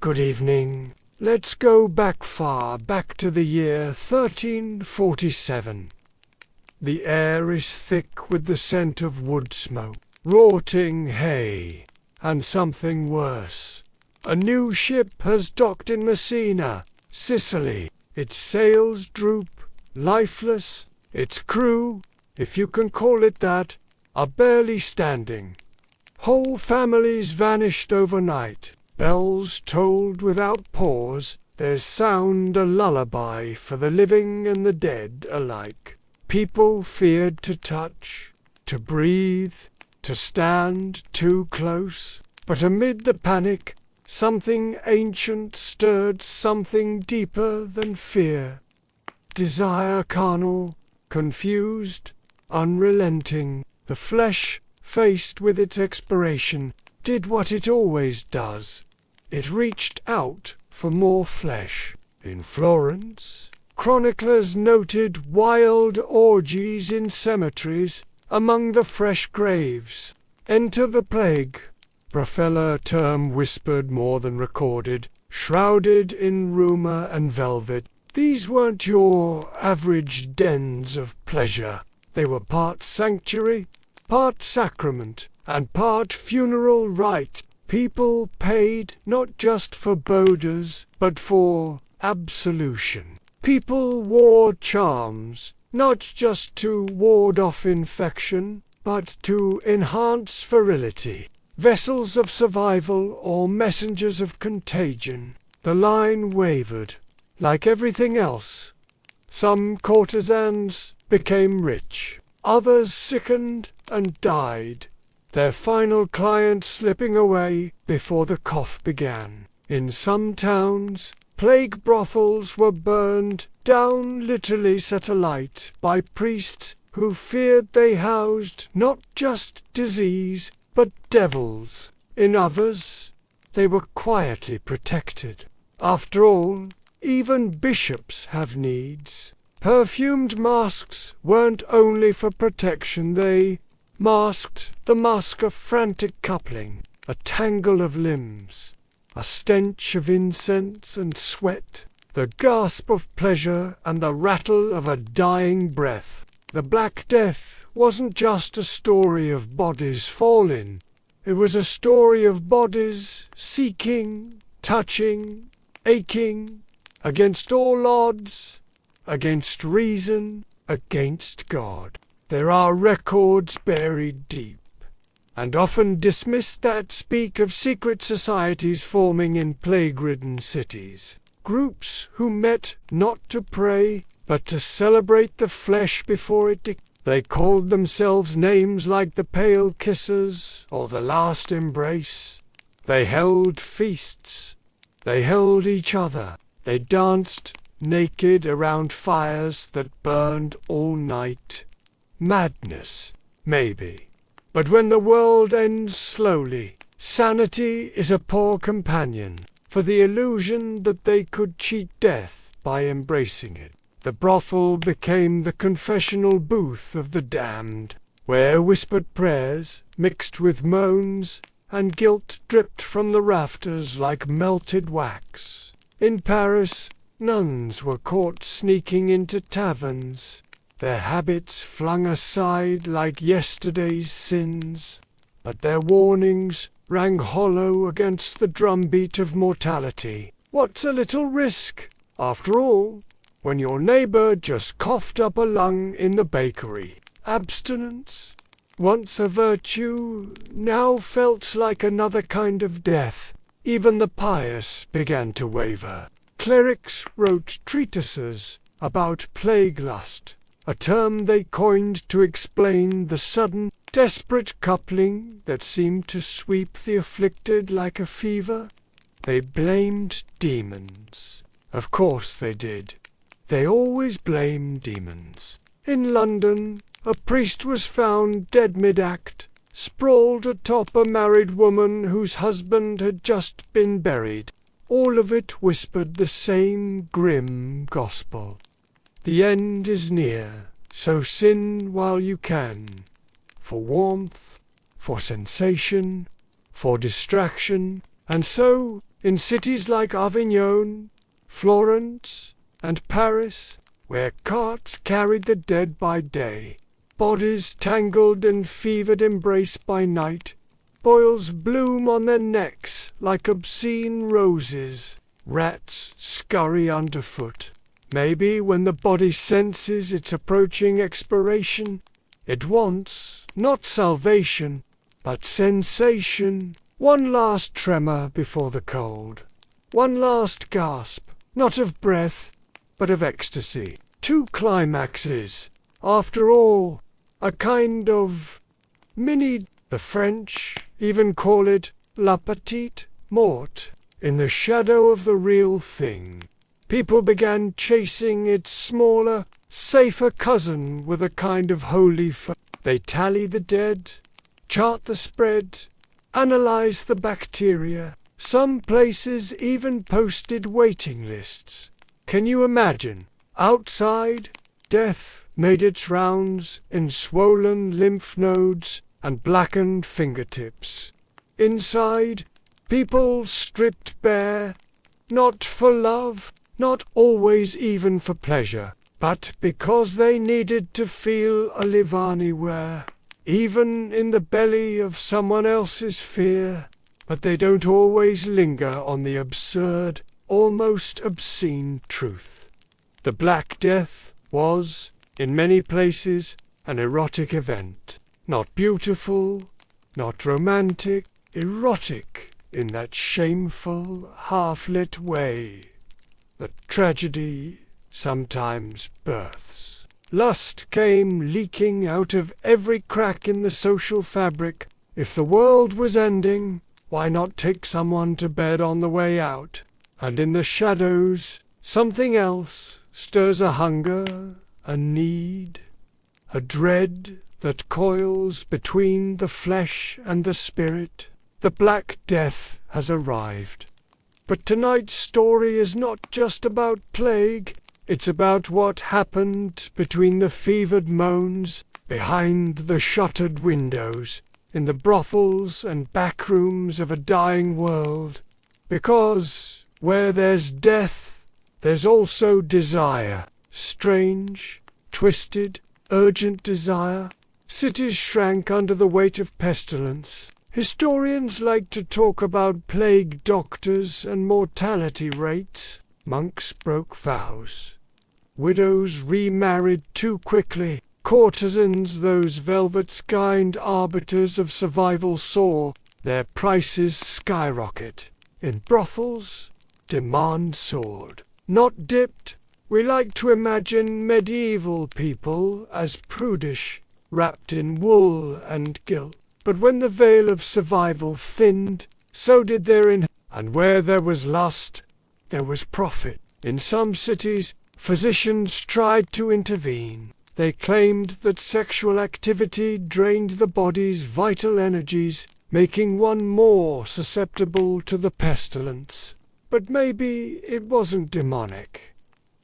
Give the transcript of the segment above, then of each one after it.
Good evening. Let's go back far, back to the year 1347. The air is thick with the scent of wood smoke, rotting hay, and something worse. A new ship has docked in Messina, Sicily. Its sails droop, lifeless. Its crew, if you can call it that, are barely standing. Whole families vanished overnight. Bells tolled without pause, their sound a lullaby for the living and the dead alike. People feared to touch, to breathe, to stand too close. But amid the panic, something ancient stirred, something deeper than fear. Desire carnal, confused, unrelenting. The flesh, faced with its expiration, did what it always does. It reached out for more flesh. In Florence, chroniclers noted wild orgies in cemeteries among the fresh graves. Enter the plague. Propeller term whispered more than recorded, shrouded in rumour and velvet. These weren't your average dens of pleasure. They were part sanctuary, part sacrament, and part funeral rite. People paid not just for boders, but for absolution. People wore charms, not just to ward off infection, but to enhance virility. Vessels of survival or messengers of contagion. The line wavered, like everything else. Some courtesans became rich. Others sickened and died, their final clients slipping away before the cough began. In some towns, plague brothels were burned down, literally set alight, by priests who feared they housed not just disease, but devils. In others, they were quietly protected. After all, even bishops have needs. Perfumed masks weren't only for protection, they masked the mask of frantic coupling, a tangle of limbs, a stench of incense and sweat, the gasp of pleasure and the rattle of a dying breath. The Black Death wasn't just a story of bodies falling. It was a story of bodies seeking, touching, aching, against all odds, against reason, against God. There are records buried deep, and often dismissed, that speak of secret societies forming in plague-ridden cities. Groups who met not to pray, but to celebrate the flesh before it decayed. They called themselves names like the Pale Kissers or the Last Embrace. They held feasts. They held each other. They danced naked around fires that burned all night. Madness, maybe. But when the world ends slowly, sanity is a poor companion for the illusion that they could cheat death by embracing it. The brothel became the confessional booth of the damned, where whispered prayers, mixed with moans, and guilt dripped from the rafters like melted wax. In Paris, nuns were caught sneaking into taverns, their habits flung aside like yesterday's sins, but their warnings rang hollow against the drumbeat of mortality. What's a little risk, after all, when your neighbour just coughed up a lung in the bakery? Abstinence, once a virtue, now felt like another kind of death. Even the pious began to waver. Clerics wrote treatises about plague lust, a term they coined to explain the sudden, desperate coupling that seemed to sweep the afflicted like a fever. They blamed demons. Of course they did. They always blame demons. In London, a priest was found dead mid-act, sprawled atop a married woman whose husband had just been buried. All of it whispered the same grim gospel. The end is near, so sin while you can. For warmth, for sensation, for distraction, and so, In cities like Avignon, Florence, and Paris, where carts carried the dead by day, bodies tangled and fevered embrace by night, boils bloom on their necks like obscene roses, rats scurry underfoot. Maybe when the body senses its approaching expiration, it wants not salvation, but sensation, one last tremor before the cold, one last gasp, not of breath, but of ecstasy. Two climaxes, after all, a kind of mini. The French even call it la petite mort. In the shadow of the real thing, people began chasing its smaller, safer cousin with a kind of holy They tally the dead, chart the spread, analyze the bacteria. Some places even posted waiting lists. Can you imagine? Outside, death made its rounds in swollen lymph nodes and blackened fingertips. Inside, people stripped bare, not for love, not always even for pleasure, but because they needed to feel a live anywhere, even in the belly of someone else's fear. But they don't always linger on the absurd, almost obscene truth. The Black Death was, in many places, an erotic event. Not beautiful, not romantic, erotic in that shameful, half-lit way that tragedy sometimes births. Lust came leaking out of every crack in the social fabric. If the world was ending, why not take someone to bed on the way out? And in the shadows, something else stirs a hunger, a need, a dread that coils between the flesh and the spirit. The Black Death has arrived. But tonight's story is not just about plague. It's about what happened between the fevered moans, behind the shuttered windows, in the brothels and back rooms of a dying world. Because where there's death, there's also desire. Strange, twisted, urgent desire. Cities shrank under the weight of pestilence. Historians like to talk about plague doctors and mortality rates. Monks broke vows. Widows remarried too quickly. Courtesans, those velvet-skinned arbiters of survival, saw their prices skyrocket. In brothels, demand soared. Not dipped. We like to imagine medieval people as prudish, wrapped in wool and guilt. But when the veil of survival thinned, so did their and where there was lust, there was profit. In some cities, physicians tried to intervene. They claimed that sexual activity drained the body's vital energies, making one more susceptible to the pestilence. But maybe it wasn't demonic.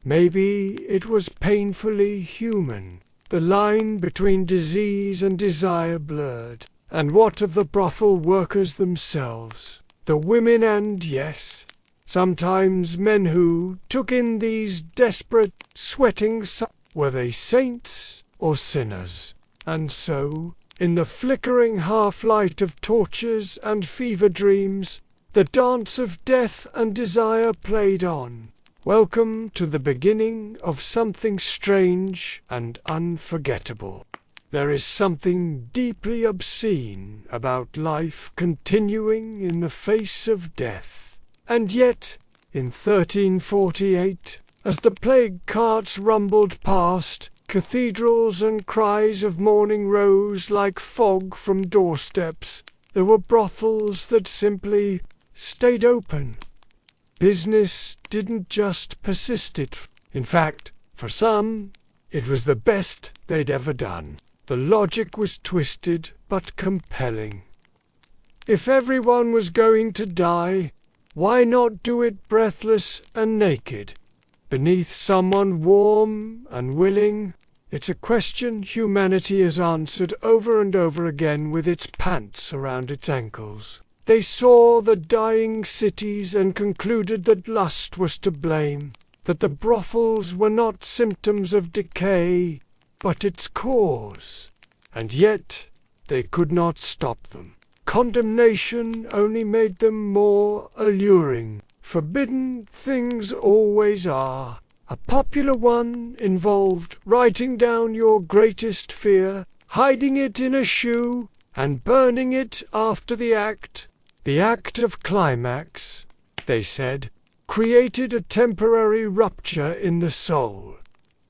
Maybe it was painfully human. The line between disease and desire blurred. And what of the brothel workers themselves? The women and, yes, sometimes men who took in these desperate, sweating were they saints or sinners? And so, in the flickering half-light of torches and fever dreams, the dance of death and desire played on. Welcome to the beginning of something strange and unforgettable. There is something deeply obscene about life continuing in the face of death. And yet, in 1348, as the plague carts rumbled past, cathedrals and cries of mourning rose like fog from doorsteps, there were brothels that simply stayed open. Business didn't just persist it. In fact, for some, it was the best they'd ever done. The logic was twisted but compelling. If everyone was going to die, why not do it breathless and naked, beneath someone warm and willing? It's a question humanity has answered over and over again with its pants around its ankles. They saw the dying cities and concluded that lust was to blame, that the brothels were not symptoms of decay, but its cause. And yet they could not stop them. Condemnation only made them more alluring. Forbidden things always are. A popular one involved writing down your greatest fear, hiding it in a shoe, and burning it after the act. The act of climax, they said, created a temporary rupture in the soul,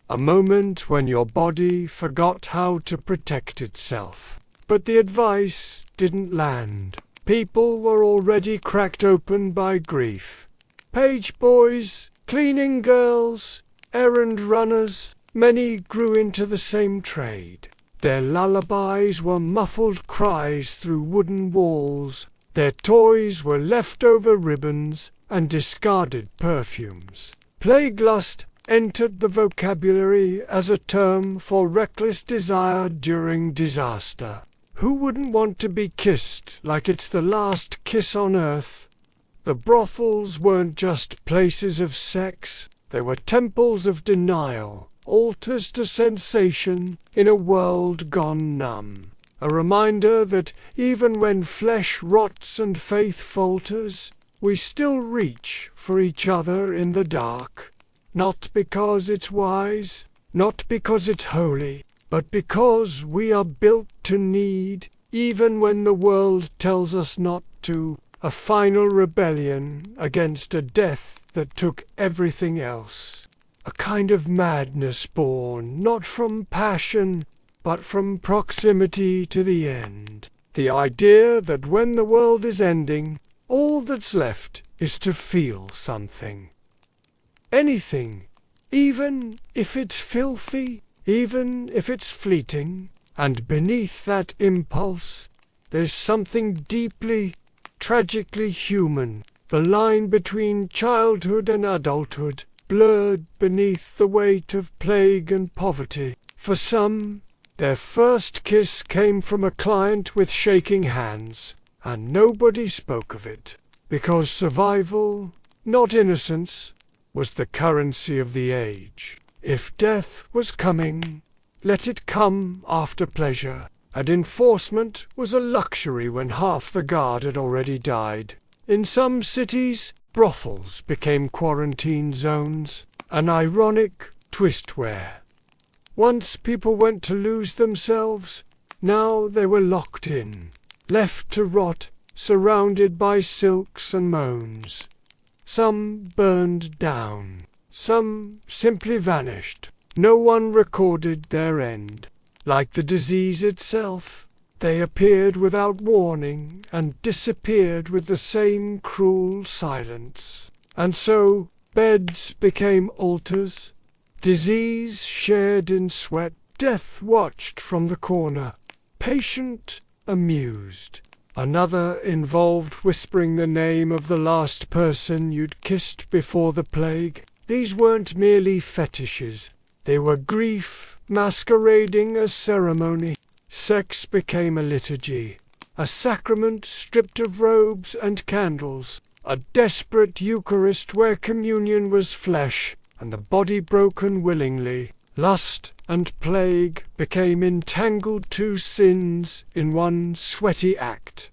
a moment when your body forgot how to protect itself. But the advice didn't land. People were already cracked open by grief. Page boys, cleaning girls, errand runners, many grew into the same trade. Their lullabies were muffled cries through wooden walls. Their toys were leftover ribbons and discarded perfumes. Plague lust entered the vocabulary as a term for reckless desire during disaster. Who wouldn't want to be kissed like it's the last kiss on earth? The brothels weren't just places of sex, they were temples of denial, altars to sensation in a world gone numb. A reminder that even when flesh rots and faith falters, we still reach for each other in the dark. Not because it's wise, not because it's holy, but because we are built to need, even when the world tells us not to, a final rebellion against a death that took everything else. A kind of madness born not from passion, but from proximity to the end. The idea that when the world is ending, all that's left is to feel something. Anything, even if it's filthy, even if it's fleeting, and beneath that impulse, there's something deeply, tragically human. The line between childhood and adulthood, blurred beneath the weight of plague and poverty. For some, their first kiss came from a client with shaking hands, and nobody spoke of it, because survival, not innocence, was the currency of the age. If death was coming, let it come after pleasure, and enforcement was a luxury when half the guard had already died. In some cities, brothels became quarantine zones, an ironic twist where once people went to lose themselves, now they were locked in, left to rot, surrounded by silks and moans. Some burned down, some simply vanished. No one recorded their end. Like the disease itself, they appeared without warning and disappeared with the same cruel silence. And so beds became altars, disease shared in sweat, death watched from the corner, patient, amused. Another involved whispering the name of the last person you'd kissed before the plague. These weren't merely fetishes. They were grief masquerading as ceremony. Sex became a liturgy, a sacrament stripped of robes and candles, a desperate Eucharist where communion was flesh and the body broken willingly. Lust and plague became entangled two sins in one sweaty act.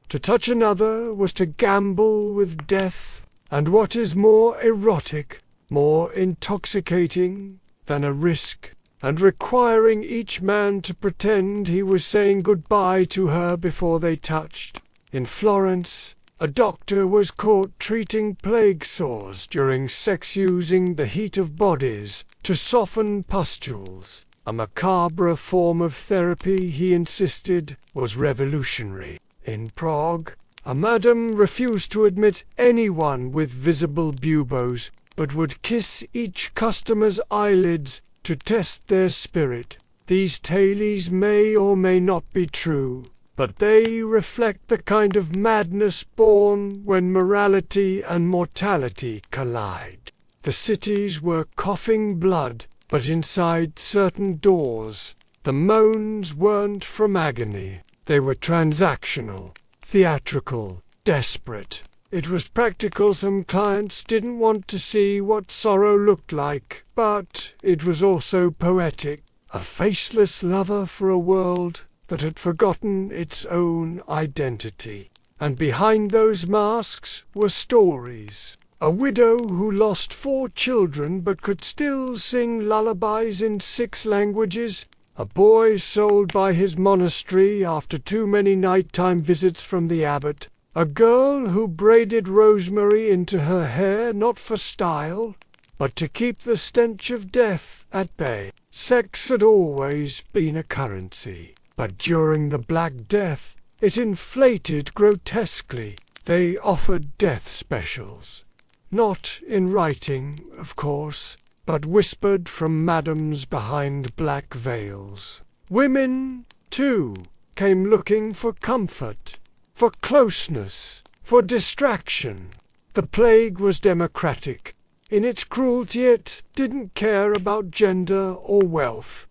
To touch another was to gamble with death, and what is more erotic, more intoxicating than a risk, and requiring each man to pretend he was saying goodbye to her before they touched. In Florence, a doctor was caught treating plague sores during sex using the heat of bodies to soften pustules. A macabre form of therapy, he insisted, was revolutionary. In Prague, a madam refused to admit anyone with visible buboes, but would kiss each customer's eyelids to test their spirit. These tales may or may not be true, but they reflect the kind of madness born when morality and mortality collide. The cities were coughing blood, but inside certain doors, the moans weren't from agony. They were transactional, theatrical, desperate. It was practical. Some clients didn't want to see what sorrow looked like, but it was also poetic. A faceless lover for a world that had forgotten its own identity. And behind those masks were stories. A widow who lost 4 children but could still sing lullabies in 6 languages. A boy sold by his monastery after too many nighttime visits from the abbot. A girl who braided rosemary into her hair not for style, but to keep the stench of death at bay. Sex had always been a currency, but during the Black Death it inflated grotesquely. They offered death specials. Not in writing, of course, but whispered from madams behind black veils. Women, too, came looking for comfort, for closeness, for distraction. The plague was democratic. In its cruelty it didn't care about gender or wealth.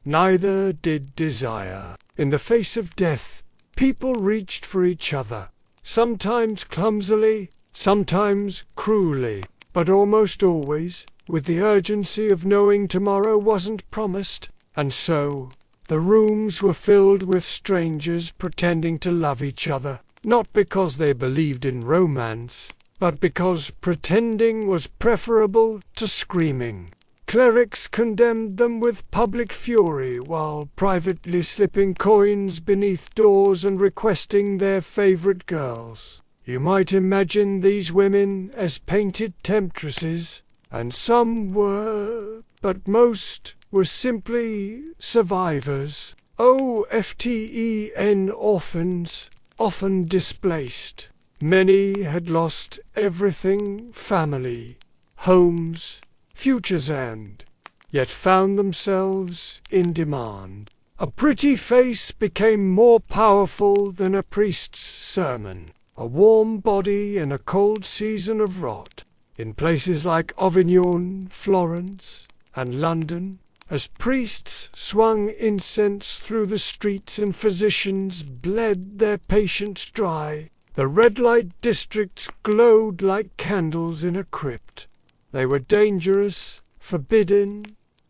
Neither did desire. In the face of death, people reached for each other, sometimes clumsily, sometimes cruelly, but almost always with the urgency of knowing tomorrow wasn't promised. And so the rooms were filled with strangers pretending to love each other, not because they believed in romance, but because pretending was preferable to screaming. Clerics condemned them with public fury while privately slipping coins beneath doors and requesting their favorite girls. You might imagine these women as painted temptresses, and some were, but most were simply survivors. OFTEN orphans, often displaced. Many had lost everything: family, homes, futures, and yet found themselves in demand. A pretty face became more powerful than a priest's sermon. A warm body in a cold season of rot. In places like Avignon, Florence, and London, as priests swung incense through the streets and physicians bled their patients dry, the red light districts glowed like candles in a crypt. They were dangerous, forbidden,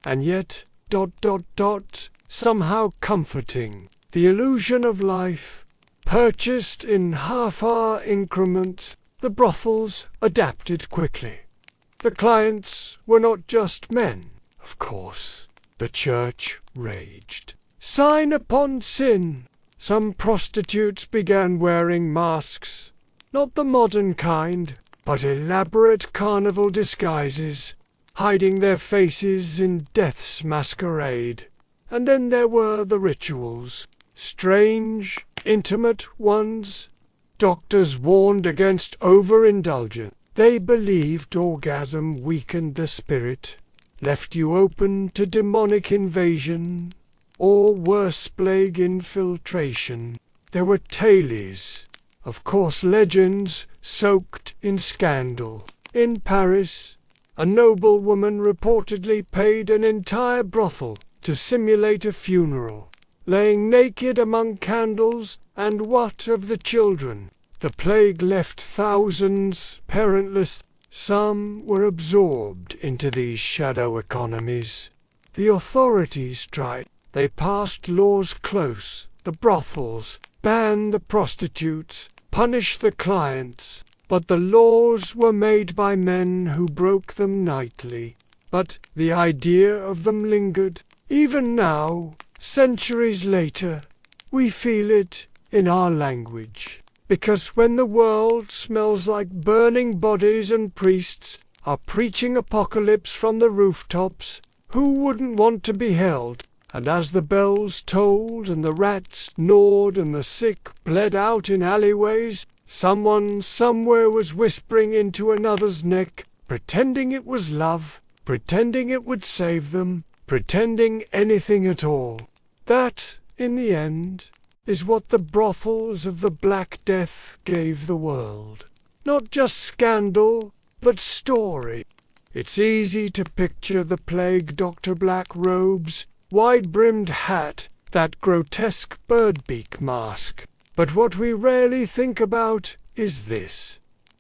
and yet somehow comforting. The illusion of life, purchased in half-hour increments. The brothels adapted quickly. The clients were not just men, of course. The church raged. Sign upon sin. Some prostitutes began wearing masks, not the modern kind, but elaborate carnival disguises, hiding their faces in death's masquerade. And then there were the rituals, strange, intimate ones. Doctors warned against overindulgence. They believed orgasm weakened the spirit, left you open to demonic invasion, or worse, plague infiltration. There were tales, of course legends soaked in scandal. In Paris, a noblewoman reportedly paid an entire brothel to simulate a funeral, laying naked among candles. And what of the children? The plague left thousands parentless. Some were absorbed into these shadow economies. The authorities tried. They passed laws close the brothels, banned the prostitutes, punished the clients. But the laws were made by men who broke them nightly. But the idea of them lingered. Even now, centuries later, we feel it in our language. Because when the world smells like burning bodies and priests are preaching apocalypse from the rooftops, who wouldn't want to be held? And as the bells tolled and the rats gnawed and the sick bled out in alleyways, someone somewhere was whispering into another's neck, pretending it was love, pretending it would save them, pretending anything at all. That, in the end, is what the brothels of the Black Death gave the world. Not just scandal, but story. It's easy to picture the plague Dr. Black robes, wide-brimmed hat, that grotesque bird-beak mask. But what we rarely think about is this.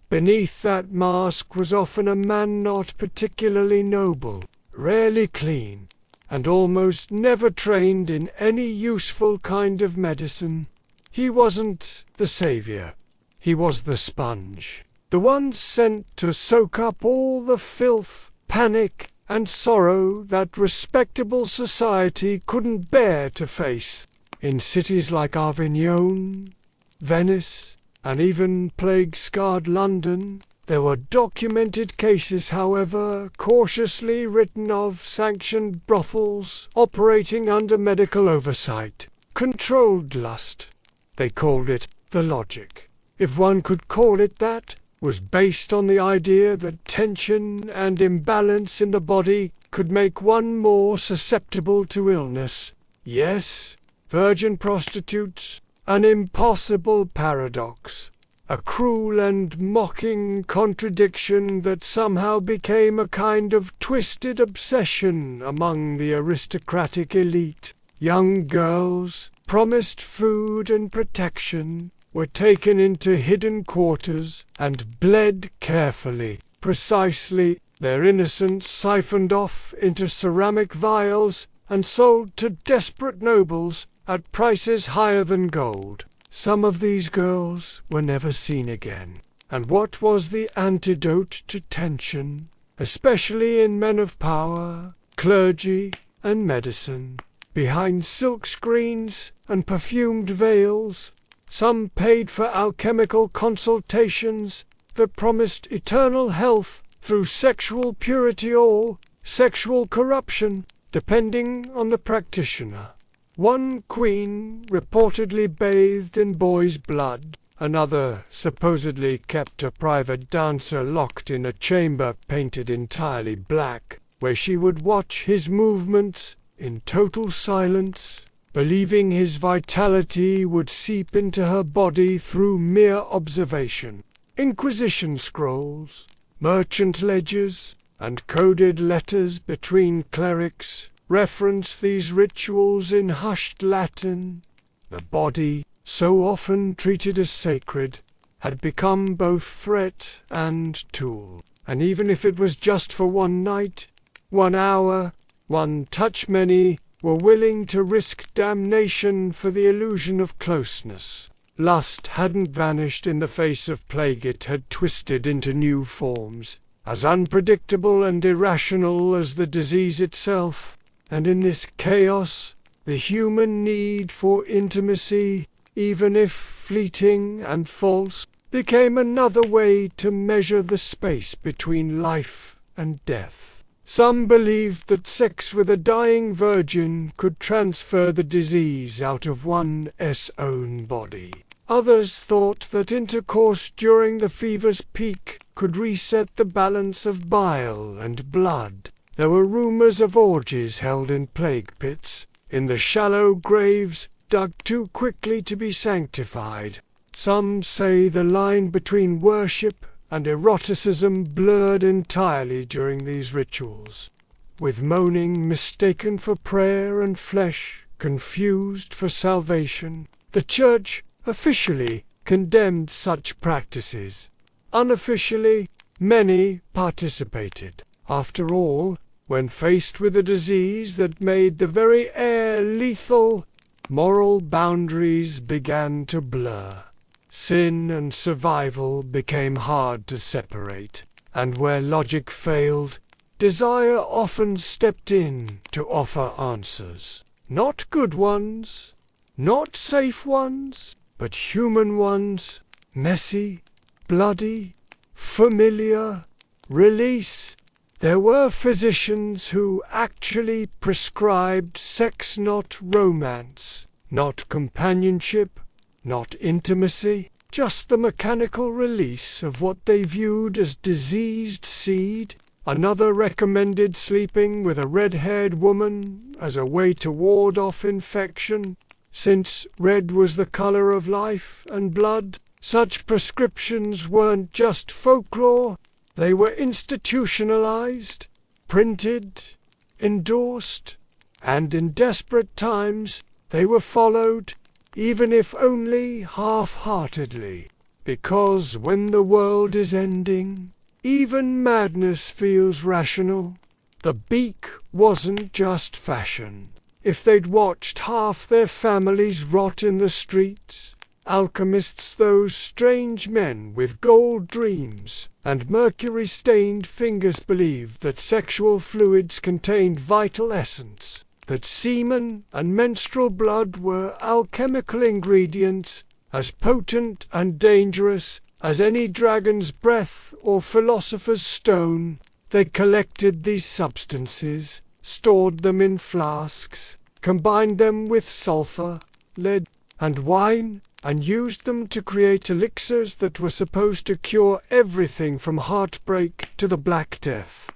Beneath that mask was often a man not particularly noble, rarely clean, and almost never trained in any useful kind of medicine. He wasn't the savior. He was the sponge, the one sent to soak up all the filth, panic, and sorrow that respectable society couldn't bear to face. In cities like Avignon, Venice, and even plague-scarred London, there were documented cases, however cautiously written of, sanctioned brothels operating under medical oversight. Controlled lust, they called it. The logic, if one could call it that, was based on the idea that tension and imbalance in the body could make one more susceptible to illness. Yes, virgin prostitutes, an impossible paradox, a cruel and mocking contradiction that somehow became a kind of twisted obsession among the aristocratic elite. Young girls, promised food and protection, were taken into hidden quarters and bled carefully, precisely, their innocence siphoned off into ceramic vials and sold to desperate nobles at prices higher than gold. Some of these girls were never seen again. And what was the antidote to tension, especially in men of power, clergy, and medicine? Behind silk screens and perfumed veils, some paid for alchemical consultations that promised eternal health through sexual purity or sexual corruption, depending on the practitioner. One queen reportedly bathed in boy's blood. Another supposedly kept a private dancer locked in a chamber painted entirely black, where she would watch his movements in total silence, believing his vitality would seep into her body through mere observation. Inquisition scrolls, merchant ledgers, and coded letters between clerics reference these rituals in hushed Latin. The body, so often treated as sacred, had become both threat and tool. And even if it was just for one night, 1 hour, one touch, many were willing to risk damnation for the illusion of closeness. Lust hadn't vanished in the face of plague. It had twisted into new forms, as unpredictable and irrational as the disease itself. And in this chaos, the human need for intimacy, even if fleeting and false, became another way to measure the space between life and death. Some believed that sex with a dying virgin could transfer the disease out of one's own body. Others thought that intercourse during the fever's peak could reset the balance of bile and blood. There were rumors of orgies held in plague pits, in the shallow graves dug too quickly to be sanctified. Some say the line between worship and eroticism blurred entirely during these rituals, with moaning mistaken for prayer and flesh confused for salvation. The Church officially condemned such practices. Unofficially, many participated. After all, when faced with a disease that made the very air lethal, moral boundaries began to blur. Sin and survival became hard to separate, and where logic failed, desire often stepped in to offer answers. Not good ones, not safe ones, but human ones, messy, bloody, familiar. Release. There were physicians who actually prescribed sex, not romance, not companionship, not intimacy, just the mechanical release of what they viewed as diseased seed. Another recommended sleeping with a red-haired woman as a way to ward off infection, since red was the color of life and blood. Such prescriptions weren't just folklore. They were institutionalized, printed, endorsed, and in desperate times they were followed, even if only half-heartedly. Because when the world is ending, even madness feels rational. The beak wasn't just fashion. If they'd watched half their families rot in the streets, alchemists, those strange men with gold dreams and mercury-stained fingers, believed that sexual fluids contained vital essence, that semen and menstrual blood were alchemical ingredients as potent and dangerous as any dragon's breath or philosopher's stone. They collected these substances, stored them in flasks, combined them with sulfur, lead, and wine, and used them to create elixirs that were supposed to cure everything from heartbreak to the Black Death.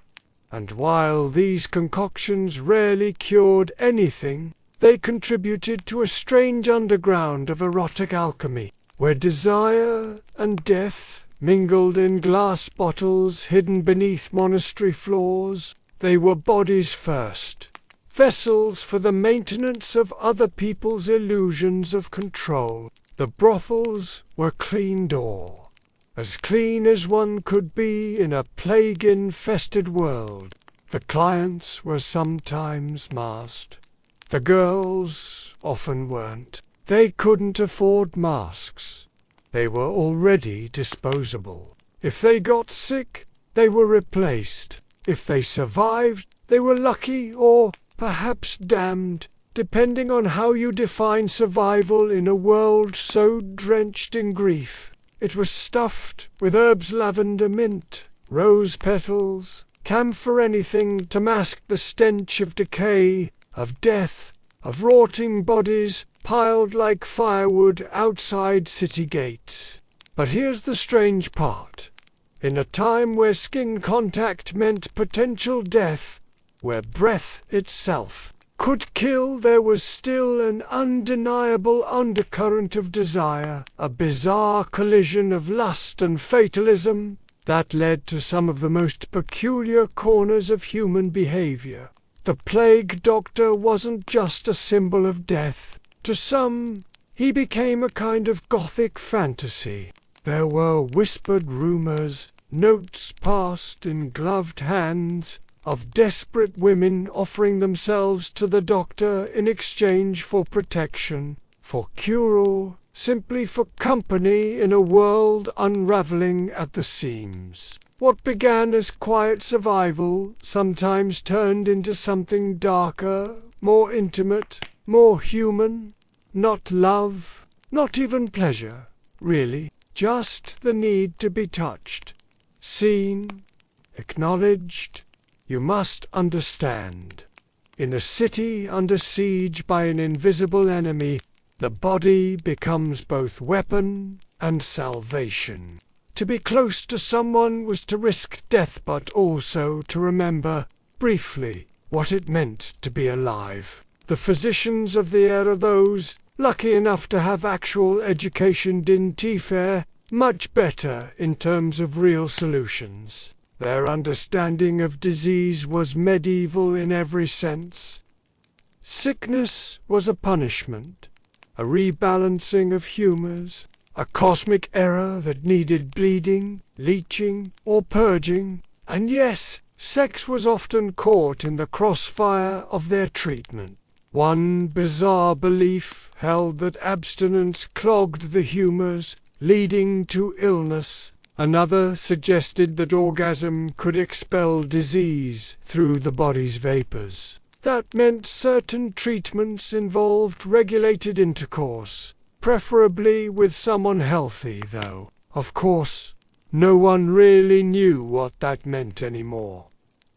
And while these concoctions rarely cured anything, they contributed to a strange underground of erotic alchemy, where desire and death mingled in glass bottles hidden beneath monastery floors. They were bodies first, vessels for the maintenance of other people's illusions of control. The brothels were clean door, as clean as one could be in a plague-infested world. The clients were sometimes masked. The girls often weren't. They couldn't afford masks. They were already disposable. If they got sick, they were replaced. If they survived, they were lucky or perhaps damned, depending on how you define survival in a world so drenched in grief. It was stuffed with herbs, lavender, mint, rose petals, camphor, anything to mask the stench of decay, of death, of rotting bodies piled like firewood outside city gates. But here's the strange part. In a time where skin contact meant potential death, where breath itself could kill, there was still an undeniable undercurrent of desire, a bizarre collision of lust and fatalism that led to some of the most peculiar corners of human behavior. The plague doctor wasn't just a symbol of death. To some, he became a kind of gothic fantasy. There were whispered rumors, notes passed in gloved hands, of desperate women offering themselves to the doctor in exchange for protection, for cure, or simply for company in a world unraveling at the seams. What began as quiet survival sometimes turned into something darker, more intimate, more human. Not love, not even pleasure, really, just the need to be touched, seen, acknowledged. You must understand. In a city under siege by an invisible enemy, the body becomes both weapon and salvation. To be close to someone was to risk death, but also to remember, briefly, what it meant to be alive. The physicians of the era, those lucky enough to have actual education, didn't fare much better in terms of real solutions. Their understanding of disease was medieval in every sense. Sickness was a punishment, a rebalancing of humors, a cosmic error that needed bleeding, leeching, or purging, and yes, sex was often caught in the crossfire of their treatment. One bizarre belief held that abstinence clogged the humors, leading to illness. Another suggested that orgasm could expel disease through the body's vapors. That meant certain treatments involved regulated intercourse, preferably with someone healthy, though, of course, no one really knew what that meant anymore.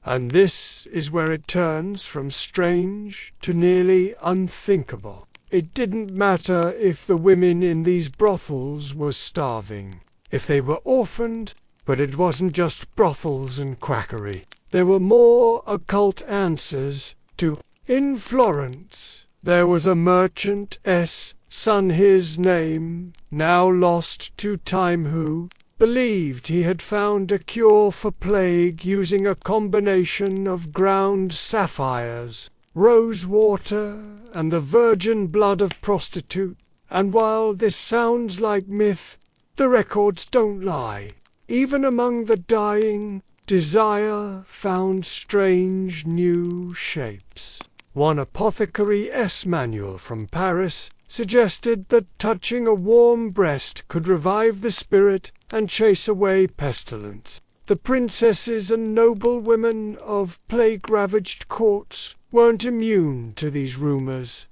And this is where it turns from strange to nearly unthinkable. It didn't matter if the women in these brothels were starving, if they were orphaned, but it wasn't just brothels and quackery. There were more occult answers, too. In Florence, there was a merchant's son, his name now lost to time, who believed he had found a cure for plague using a combination of ground sapphires, rose water, and the virgin blood of prostitute. And while this sounds like myth, The records don't lie. Even among the dying, desire found strange new shapes. One apothecary's manual from Paris suggested that touching a warm breast could revive the spirit and chase away pestilence. The princesses and noblewomen of plague-ravaged courts weren't immune to these rumors.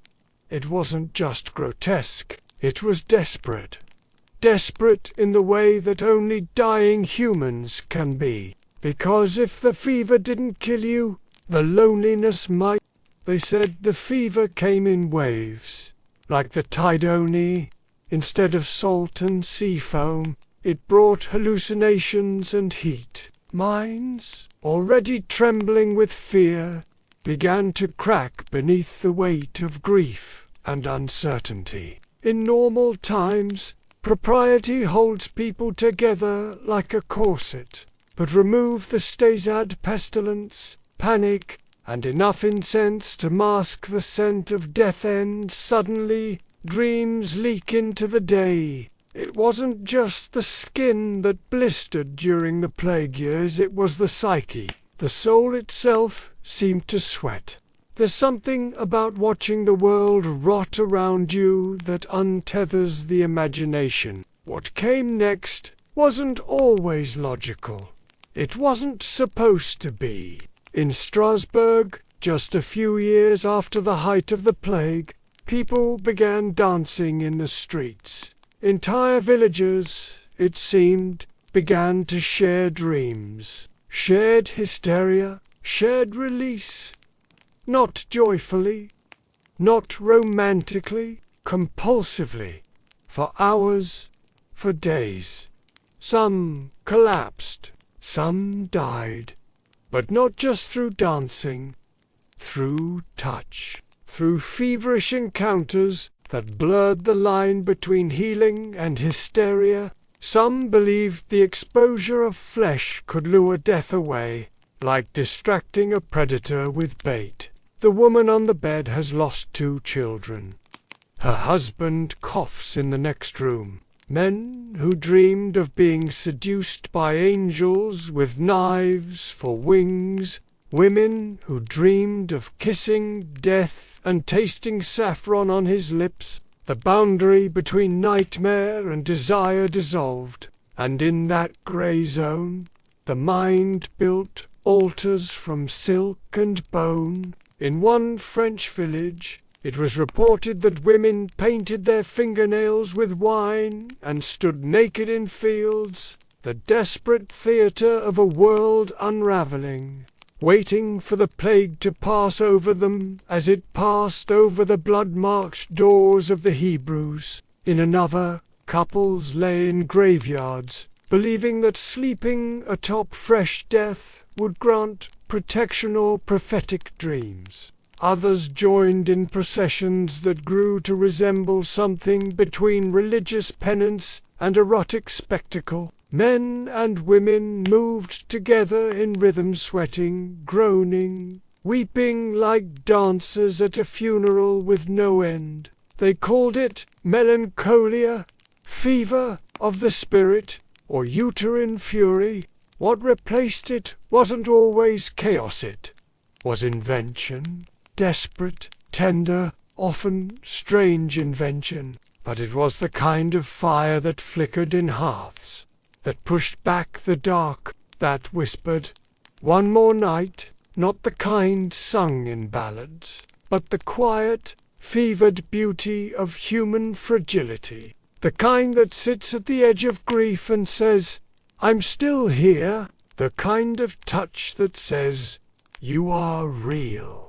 It wasn't just grotesque, it was desperate. Desperate in the way that only dying humans can be. Because if the fever didn't kill you, the loneliness might. They said the fever came in waves. Like the tide only, instead of salt and sea foam, it brought hallucinations and heat. Minds, already trembling with fear, began to crack beneath the weight of grief and uncertainty. In normal times, propriety holds people together like a corset, but remove the stays-at pestilence, panic, and enough incense to mask the scent of death, and suddenly dreams leak into the day. It wasn't just the skin that blistered during the plague years, it was the psyche. The soul itself seemed to sweat. There's something about watching the world rot around you that untethers the imagination. What came next wasn't always logical. It wasn't supposed to be. In Strasbourg, just a few years after the height of the plague, people began dancing in the streets. Entire villages, it seemed, began to share dreams, shared hysteria, shared release. Not joyfully, not romantically, compulsively, for hours, for days. Some collapsed, some died, but not just through dancing, through touch, through feverish encounters that blurred the line between healing and hysteria. Some believed the exposure of flesh could lure death away, like distracting a predator with bait. The woman on the bed has lost 2 children. Her husband coughs in the next room. Men who dreamed of being seduced by angels with knives for wings, women who dreamed of kissing death and tasting saffron on his lips. The boundary between nightmare and desire dissolved, and in that grey zone, the mind built altars from silk and bone. In one French village, it was reported that women painted their fingernails with wine and stood naked in fields, the desperate theatre of a world unravelling, waiting for the plague to pass over them as it passed over the blood-marked doors of the Hebrews. In another, couples lay in graveyards, believing that sleeping atop fresh death would grant protection or prophetic dreams. Others joined in processions that grew to resemble something between religious penance and erotic spectacle. Men and women moved together in rhythm, sweating, groaning, weeping like dancers at a funeral with no end. They called it melancholia, fever of the spirit, or uterine fury. What replaced it wasn't always chaos, it was invention. Desperate, tender, often strange invention, but it was the kind of fire that flickered in hearths, that pushed back the dark, that whispered, "One more night," not the kind sung in ballads, but the quiet, fevered beauty of human fragility, the kind that sits at the edge of grief and says, "I'm still here," the kind of touch that says, "You are real.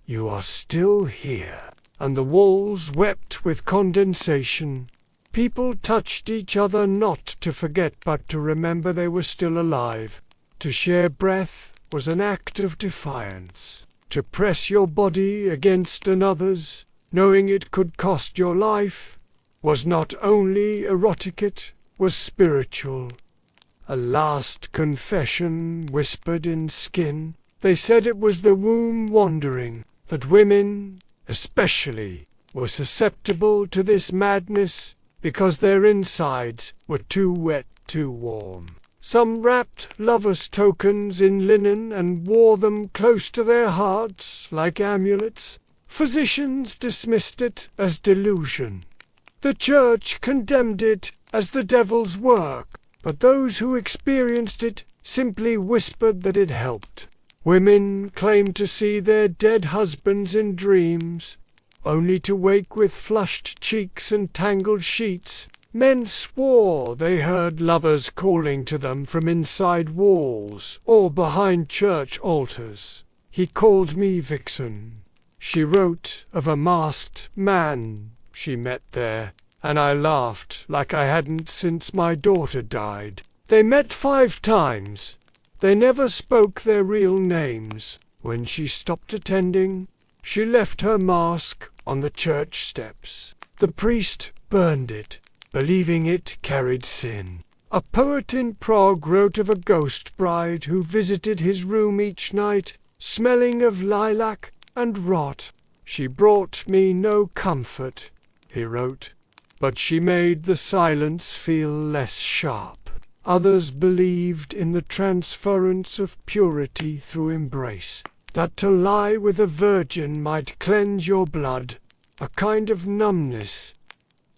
You are still here." And the walls wept with condensation. People touched each other not to forget but to remember they were still alive. To share breath was an act of defiance. To press your body against another's, knowing it could cost your life, was not only erotic, it was spiritual. A last confession whispered in skin. They said it was the womb wandering, that women, especially, were susceptible to this madness because their insides were too wet, too warm. Some wrapped lovers' tokens in linen and wore them close to their hearts like amulets. Physicians dismissed it as delusion. The church condemned it as the devil's work, but those who experienced it simply whispered that it helped. Women claimed to see their dead husbands in dreams, only to wake with flushed cheeks and tangled sheets. Men swore they heard lovers calling to them from inside walls or behind church altars. He called me vixen. She wrote of a masked man she met there, and I laughed like I hadn't since my daughter died. They met 5 times. They never spoke their real names. When she stopped attending, she left her mask on the church steps. The priest burned it, believing it carried sin. A poet in Prague wrote of a ghost bride who visited his room each night, smelling of lilac and rot. She brought me no comfort, he wrote, but she made the silence feel less sharp. Others believed in the transference of purity through embrace, that to lie with a virgin might cleanse your blood, a kind of numbness.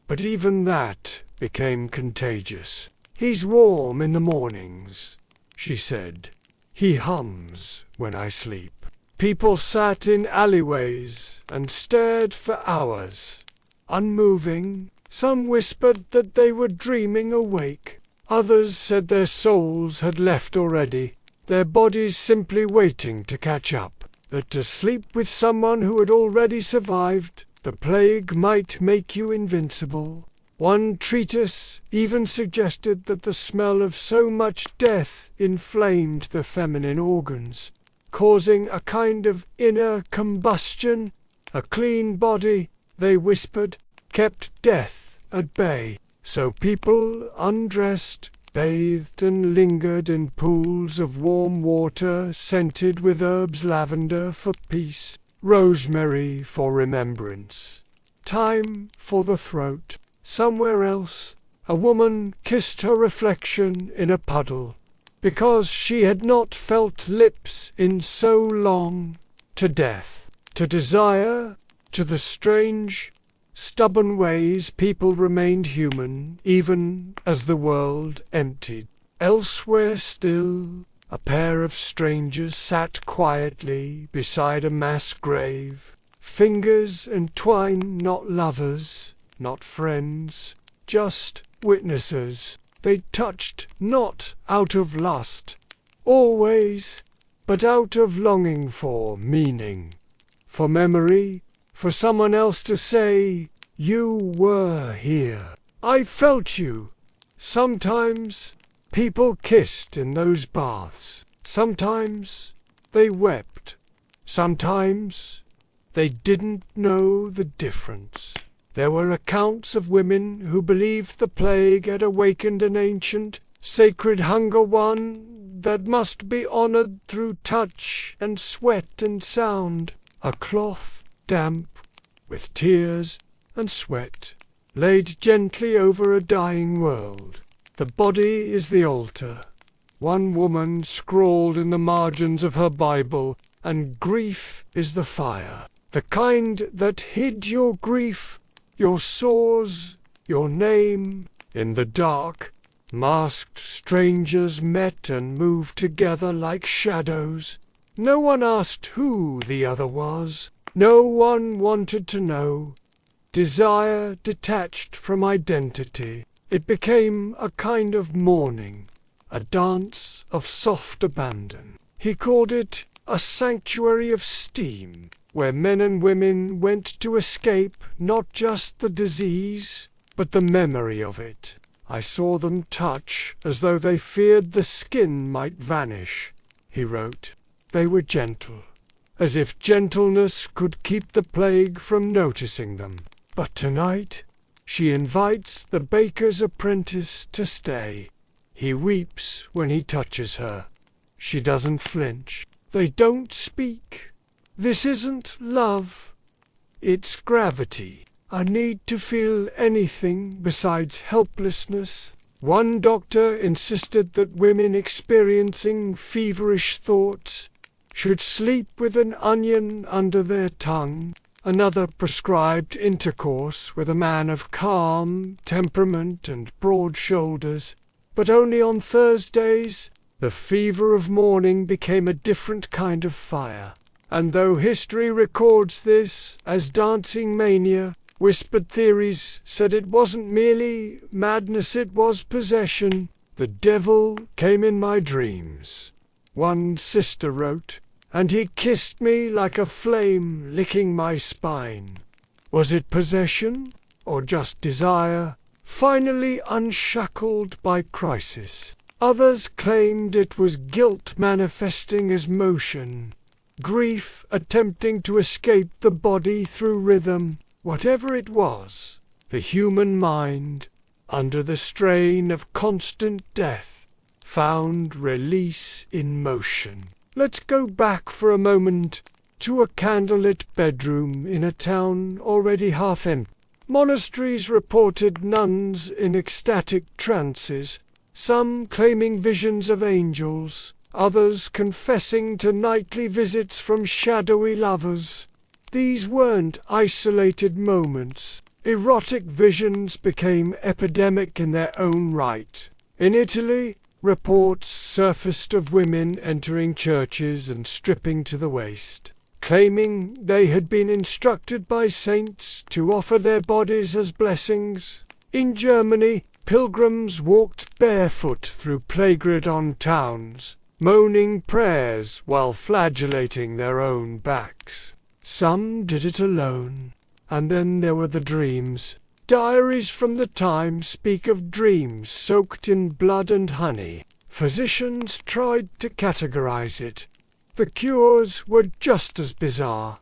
But even that became contagious. He's warm in the mornings, she said. He hums when I sleep. People sat in alleyways and stared for hours, unmoving. Some whispered that they were dreaming awake. Others said their souls had left already, their bodies simply waiting to catch up, that to sleep with someone who had already survived the plague might make you invincible. One treatise even suggested that the smell of so much death inflamed the feminine organs, causing a kind of inner combustion. A clean body, they whispered, kept death at bay. So people undressed, bathed and lingered in pools of warm water scented with herbs, lavender for peace, rosemary for remembrance, thyme for the throat. Somewhere else, a woman kissed her reflection in a puddle, because she had not felt lips in so long. To death, to desire, to the strange, stubborn ways people remained human, even as the world emptied. Elsewhere still, a pair of strangers sat quietly beside a mass grave. Fingers entwined, not lovers, not friends, just witnesses. They touched not out of lust, always, but out of longing for meaning, for memory, for someone else to say, "You were here. I felt you." Sometimes people kissed in those baths. Sometimes they wept. Sometimes they didn't know the difference. There were accounts of women who believed the plague had awakened an ancient, sacred hunger, one that must be honored through touch and sweat and sound. A cloth, damp with tears and sweat, laid gently over a dying world. The body is the altar. One woman scrawled in the margins of her Bible, and grief is the fire, the kind that hid your grief, your sores, your name. In the dark, masked strangers met and moved together like shadows. No one asked who the other was. No one wanted to know. Desire detached from identity. It became a kind of mourning, a dance of soft abandon. He called it a sanctuary of steam, where men and women went to escape not just the disease, but the memory of it. I saw them touch as though they feared the skin might vanish, he wrote. They were gentle, as if gentleness could keep the plague from noticing them. But tonight she invites the baker's apprentice to stay. He weeps when he touches her. She doesn't flinch. They don't speak. This isn't love. It's gravity. a need to feel anything besides helplessness. One doctor insisted that women experiencing feverish thoughts should sleep with an onion under their tongue. Another prescribed intercourse with a man of calm temperament and broad shoulders, but only on Thursdays. The fever of morning became a different kind of fire, and though history records this as dancing mania, whispered theories said it wasn't merely madness, it was possession. The devil came in my dreams, one sister wrote, and he kissed me like a flame, licking my spine. Was it possession, or just desire, finally unshackled by crisis? Others claimed it was guilt manifesting as motion, grief attempting to escape the body through rhythm. Whatever it was, the human mind, under the strain of constant death, found release in motion. Let's go back for a moment to a candlelit bedroom in a town already half empty. Monasteries reported nuns in ecstatic trances, some claiming visions of angels, others confessing to nightly visits from shadowy lovers. These weren't isolated moments. Erotic visions became epidemic in their own right. In Italy, reports surfaced of women entering churches and stripping to the waist, claiming they had been instructed by saints to offer their bodies as blessings. In Germany, pilgrims walked barefoot through plague-ridden towns, moaning prayers while flagellating their own backs. Some did it alone. And then there were the dreams. Diaries from the time speak of dreams soaked in blood and honey. Physicians tried to categorize it. The cures were just as bizarre.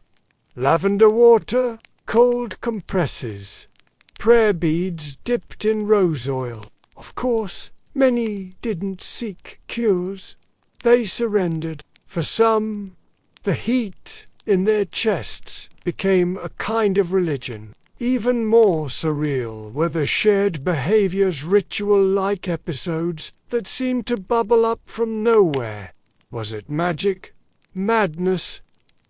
Lavender water, cold compresses, prayer beads dipped in rose oil. Of course, many didn't seek cures. They surrendered. For some, the heat in their chests became a kind of religion. Even more surreal were the shared behaviors, ritual-like episodes that seemed to bubble up from nowhere. Was it magic? Madness?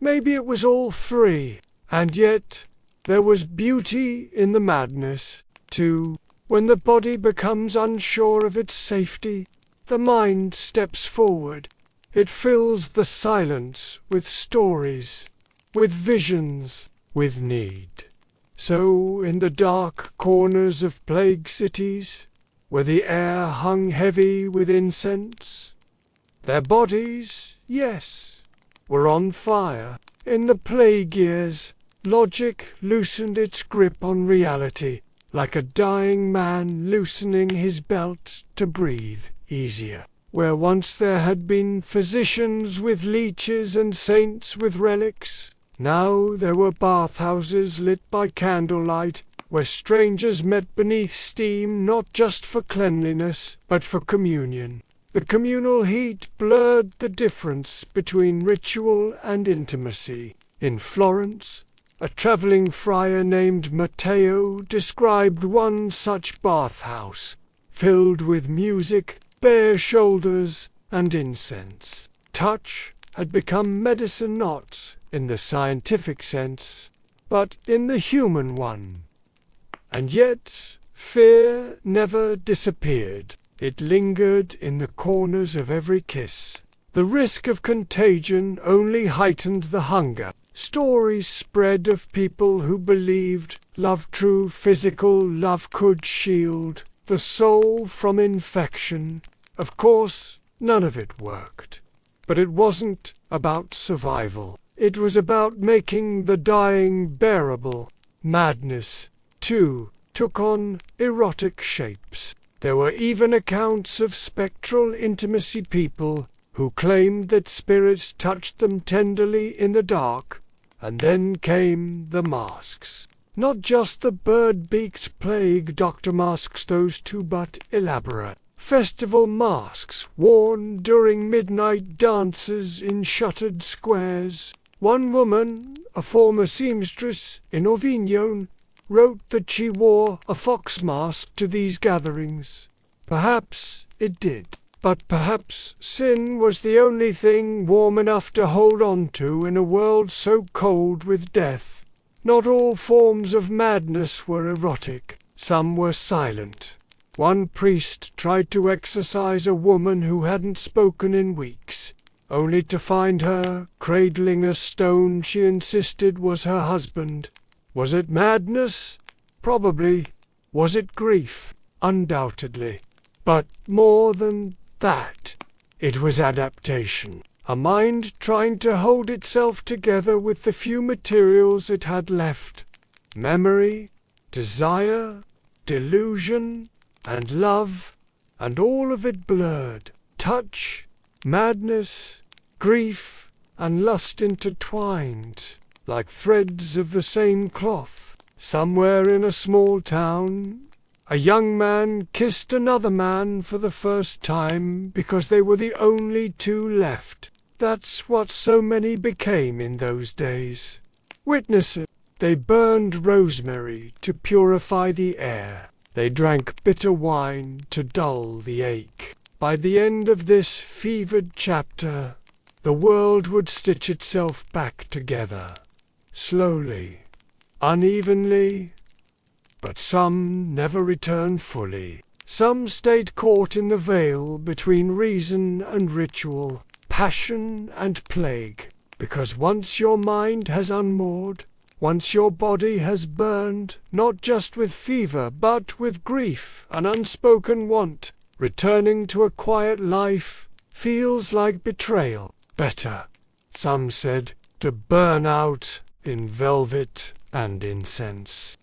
Maybe it was all three. And yet, there was beauty in the madness, too. When the body becomes unsure of its safety, the mind steps forward. It fills the silence with stories, with visions, with need. So in the dark corners of plague cities, where the air hung heavy with incense, their bodies, yes, were on fire. In the plague years, logic loosened its grip on reality, like a dying man loosening his belt to breathe easier. Where once there had been physicians with leeches and saints with relics, now there were bathhouses lit by candlelight, where strangers met beneath steam not just for cleanliness, but for communion. The communal heat blurred the difference between ritual and intimacy. In Florence, a traveling friar named Matteo described one such bathhouse, filled with music, bare shoulders, and incense. Touch had become medicine, not in the scientific sense, but in the human one. And yet, fear never disappeared. It lingered in the corners of every kiss. The risk of contagion only heightened the hunger. Stories spread of people who believed true physical love could shield the soul from infection. Of course, none of it worked. But it wasn't about survival. It was about making the dying bearable. Madness, too, took on erotic shapes. There were even accounts of spectral intimacy, people who claimed that spirits touched them tenderly in the dark. And then came the masks. Not just the bird-beaked plague doctor masks, those too, but elaborate festival masks worn during midnight dances in shuttered squares. One woman, a former seamstress in Avignon, wrote that she wore a fox mask to these gatherings. Perhaps it did. But perhaps sin was the only thing warm enough to hold on to in a world so cold with death. Not all forms of madness were erotic. Some were silent. One priest tried to exorcise a woman who hadn't spoken in weeks, only to find her cradling a stone she insisted was her husband. Was it madness? Probably. Was it grief? Undoubtedly. But more than that, it was adaptation. A mind trying to hold itself together with the few materials it had left. Memory, desire, delusion, and love, and all of it blurred. Touch, madness, grief, and lust intertwined, like threads of the same cloth. Somewhere in a small town, a young man kissed another man for the first time because they were the only two left. That's what so many became in those days. Witnesses. They burned rosemary to purify the air. They drank bitter wine to dull the ache. By the end of this fevered chapter, the world would stitch itself back together. Slowly, unevenly, but some never returned fully. Some stayed caught in the veil between reason and ritual, passion and plague, because once your mind has unmoored, once your body has burned, not just with fever, but with grief and unspoken want, returning to a quiet life feels like betrayal. Better, some said, to burn out in velvet and incense.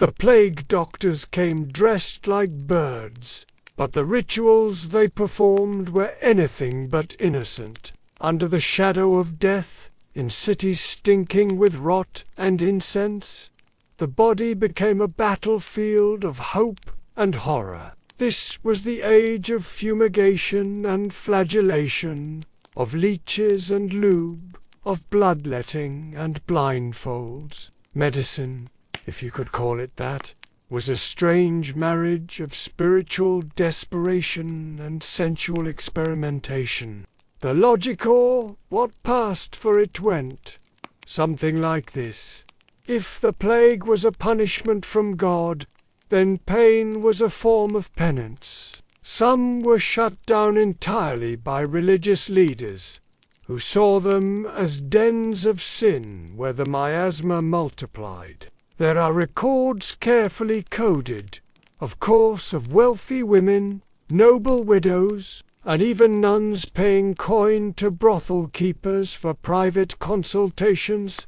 The plague doctors came dressed like birds, but the rituals they performed were anything but innocent. Under the shadow of death, in cities stinking with rot and incense, the body became a battlefield of hope and horror. This was the age of fumigation and flagellation, of leeches and lube, of bloodletting and blindfolds. Medicine, if you could call it that, was a strange marriage of spiritual desperation and sensual experimentation. The logical, what passed for it went. Something like this. If the plague was a punishment from God, then pain was a form of penance. Some were shut down entirely by religious leaders, who saw them as dens of sin where the miasma multiplied. There are records carefully coded, of course, of wealthy women, noble widows, and even nuns paying coin to brothel keepers for private consultations.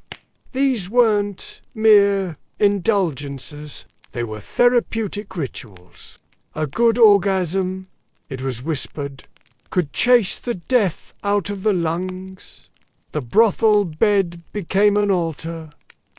These weren't mere indulgences, they were therapeutic rituals. A good orgasm, it was whispered, could chase the death out of the lungs. The brothel bed became an altar,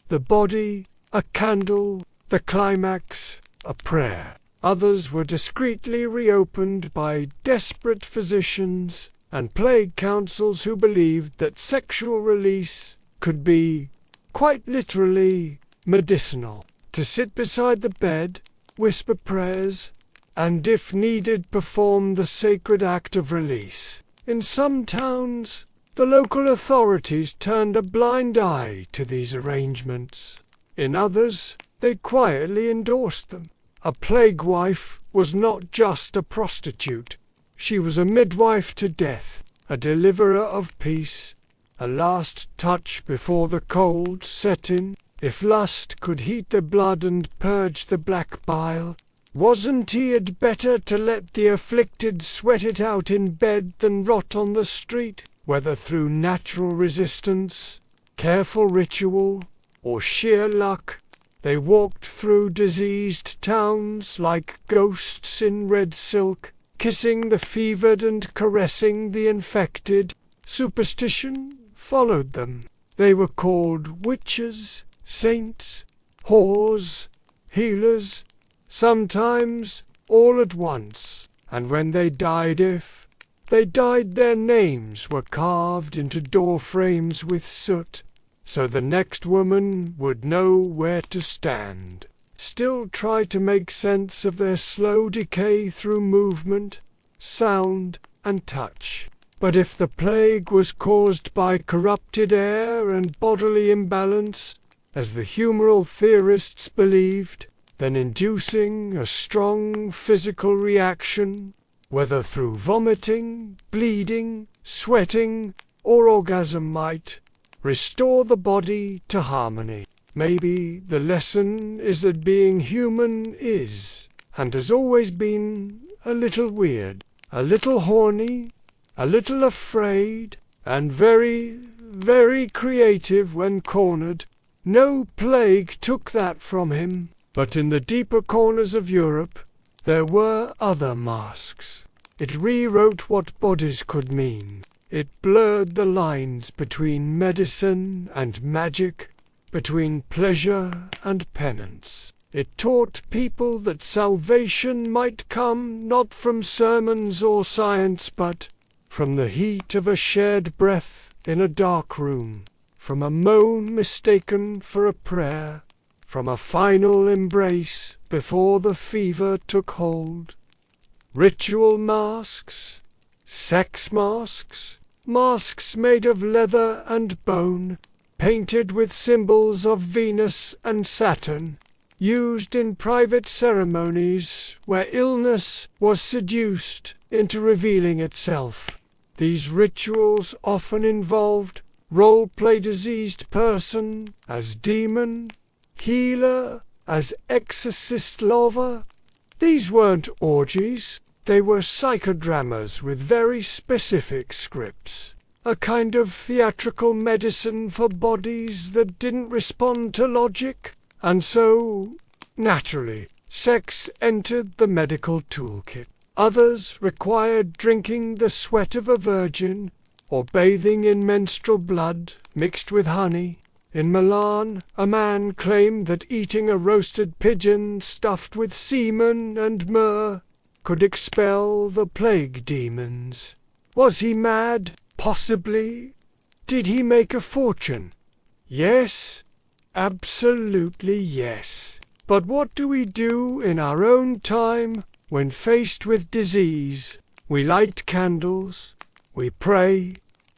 the body a candle, the climax a prayer. Others were discreetly reopened by desperate physicians and plague councils who believed that sexual release could be, quite literally, medicinal. To sit beside the bed, whisper prayers, and if needed perform the sacred act of release. In some towns, the local authorities turned a blind eye to these arrangements. In others, they quietly endorsed them. A plague wife was not just a prostitute. She was a midwife to death, a deliverer of peace, a last touch before the cold set in. If lust could heat the blood and purge the black bile, wasn't it better to let the afflicted sweat it out in bed than rot on the street? Whether through natural resistance, careful ritual, or sheer luck, they walked through diseased towns like ghosts in red silk, kissing the fevered and caressing the infected. Superstition followed them. They were called witches, saints, whores, healers, sometimes all at once, and when they died, if they died, their names were carved into door frames with soot, so the next woman would know where to stand. still try to make sense of their slow decay through movement, sound, and touch. But if the plague was caused by corrupted air and bodily imbalance, as the humoral theorists believed, then inducing a strong physical reaction, whether through vomiting, bleeding, sweating, or orgasm, might restore the body to harmony. Maybe the lesson is that being human is, and has always been, a little weird, a little horny, a little afraid, and very, very creative when cornered. No plague took that from him, but in the deeper corners of Europe there were other masks. It rewrote what bodies could mean. It blurred the lines between medicine and magic, between pleasure and penance. It taught people that salvation might come not from sermons or science, but from the heat of a shared breath in a dark room, from a moan mistaken for a prayer, from a final embrace before the fever took hold. Ritual masks, sex masks, masks made of leather and bone, painted with symbols of Venus and Saturn, used in private ceremonies where illness was seduced into revealing itself. These rituals often involved role-play diseased person as demon, healer as exorcist lover. These weren't orgies, they were psychodramas with very specific scripts. A kind of theatrical medicine for bodies that didn't respond to logic. And so, naturally, sex entered the medical toolkit. Others required drinking the sweat of a virgin, or bathing in menstrual blood mixed with honey. In Milan, a man claimed that eating a roasted pigeon stuffed with semen and myrrh could expel the plague demons. Was he mad? Possibly. Did he make a fortune? Yes. Absolutely yes. But what do we do in our own time when faced with disease? We light candles, we pray,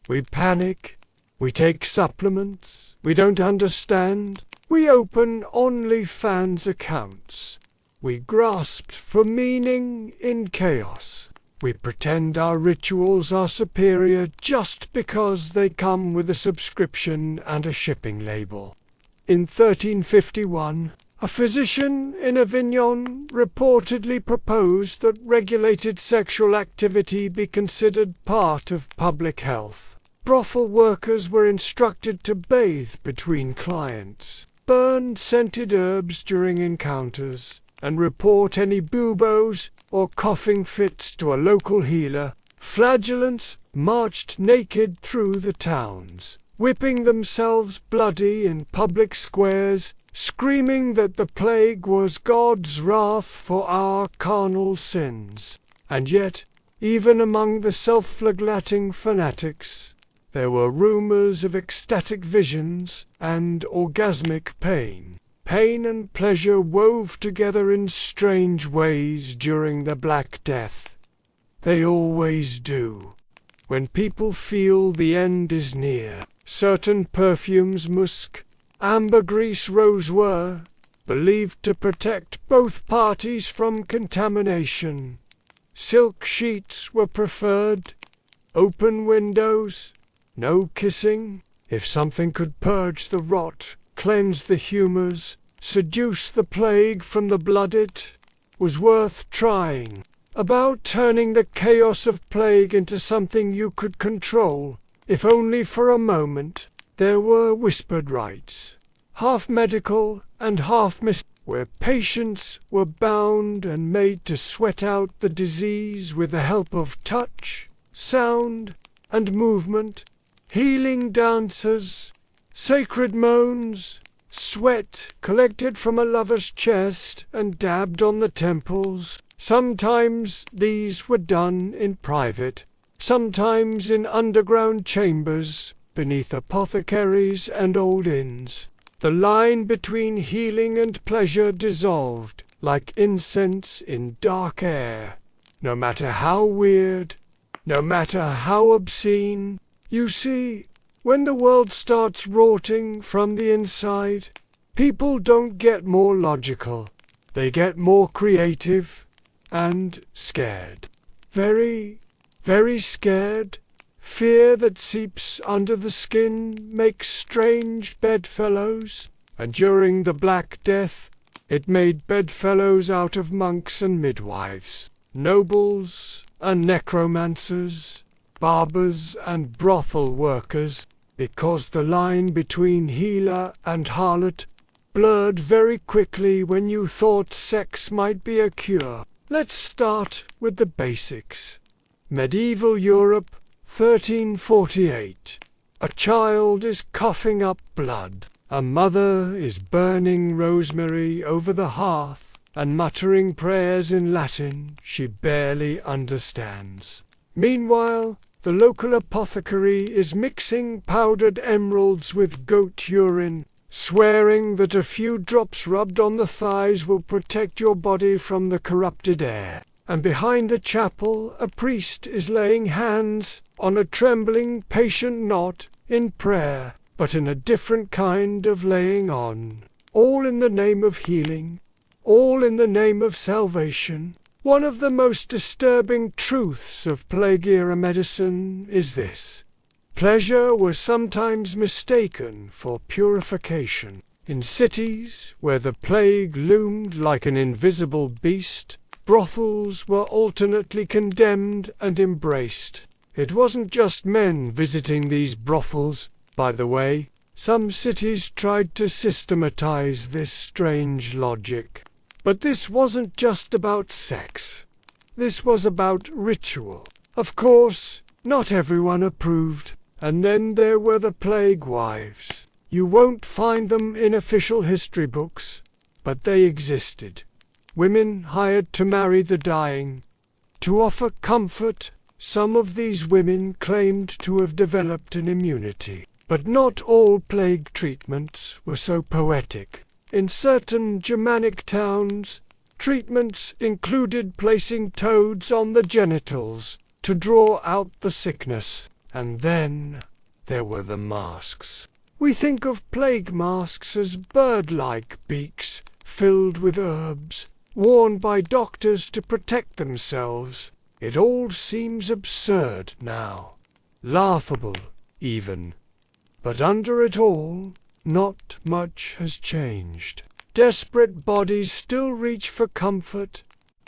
we panic, we take supplements, we don't understand, we open OnlyFans accounts, we grasp for meaning in chaos. We pretend our rituals are superior just because they come with a subscription and a shipping label. In 1351, a physician in Avignon reportedly proposed that regulated sexual activity be considered part of public health. Brothel workers were instructed to bathe between clients, burn scented herbs during encounters, and report any buboes or coughing fits to a local healer. Flagellants marched naked through the towns, whipping themselves bloody in public squares, screaming that the plague was God's wrath for our carnal sins. And yet, even among the self-flagellating fanatics, there were rumors of ecstatic visions and orgasmic pain. Pain and pleasure wove together in strange ways during the Black Death. They always do. When people feel the end is near, certain perfumes, musk, ambergris, rose, were believed to protect both parties from contamination. Silk sheets were preferred, open windows, no kissing. If something could purge the rot, cleanse the humours, seduce the plague from the blood, it was worth trying. About turning the chaos of plague into something you could control, if only for a moment. There were whispered rites, half medical and half where patients were bound and made to sweat out the disease with the help of touch, sound, and movement, healing dances, sacred moans, sweat collected from a lover's chest and dabbed on the temples. Sometimes these were done in private, sometimes in underground chambers, beneath apothecaries and old inns. The line between healing and pleasure dissolved, like incense in dark air. No matter how weird, no matter how obscene, you see, when the world starts rotting from the inside, people don't get more logical. They get more creative and scared. Very, very scared. Fear that seeps under the skin makes strange bedfellows, and during the Black Death, it made bedfellows out of monks and midwives, nobles and necromancers, barbers and brothel workers, because the line between healer and harlot blurred very quickly when you thought sex might be a cure. Let's start with the basics. Medieval Europe, 1348. A child is coughing up blood. A mother is burning rosemary over the hearth and muttering prayers in Latin she barely understands. Meanwhile, the local apothecary is mixing powdered emeralds with goat urine, swearing that a few drops rubbed on the thighs will protect your body from the corrupted air. And behind the chapel, a priest is laying hands on a trembling patient, not in prayer, but in a different kind of laying on. All in the name of healing, all in the name of salvation. One of the most disturbing truths of plague-era medicine is this. Pleasure was sometimes mistaken for purification. In cities where the plague loomed like an invisible beast, brothels were alternately condemned and embraced. It wasn't just men visiting these brothels, by the way. Some cities tried to systematize this strange logic. But this wasn't just about sex. This was about ritual. Of course, not everyone approved. And then there were the plague wives. You won't find them in official history books, but they existed. Women hired to marry the dying. To offer comfort, some of these women claimed to have developed an immunity. But not all plague treatments were so poetic. In certain Germanic towns, treatments included placing toads on the genitals to draw out the sickness. And then there were the masks. We think of plague masks as bird-like beaks filled with herbs, worn by doctors to protect themselves. It all seems absurd now, laughable even. But under it all, not much has changed. Desperate bodies still reach for comfort,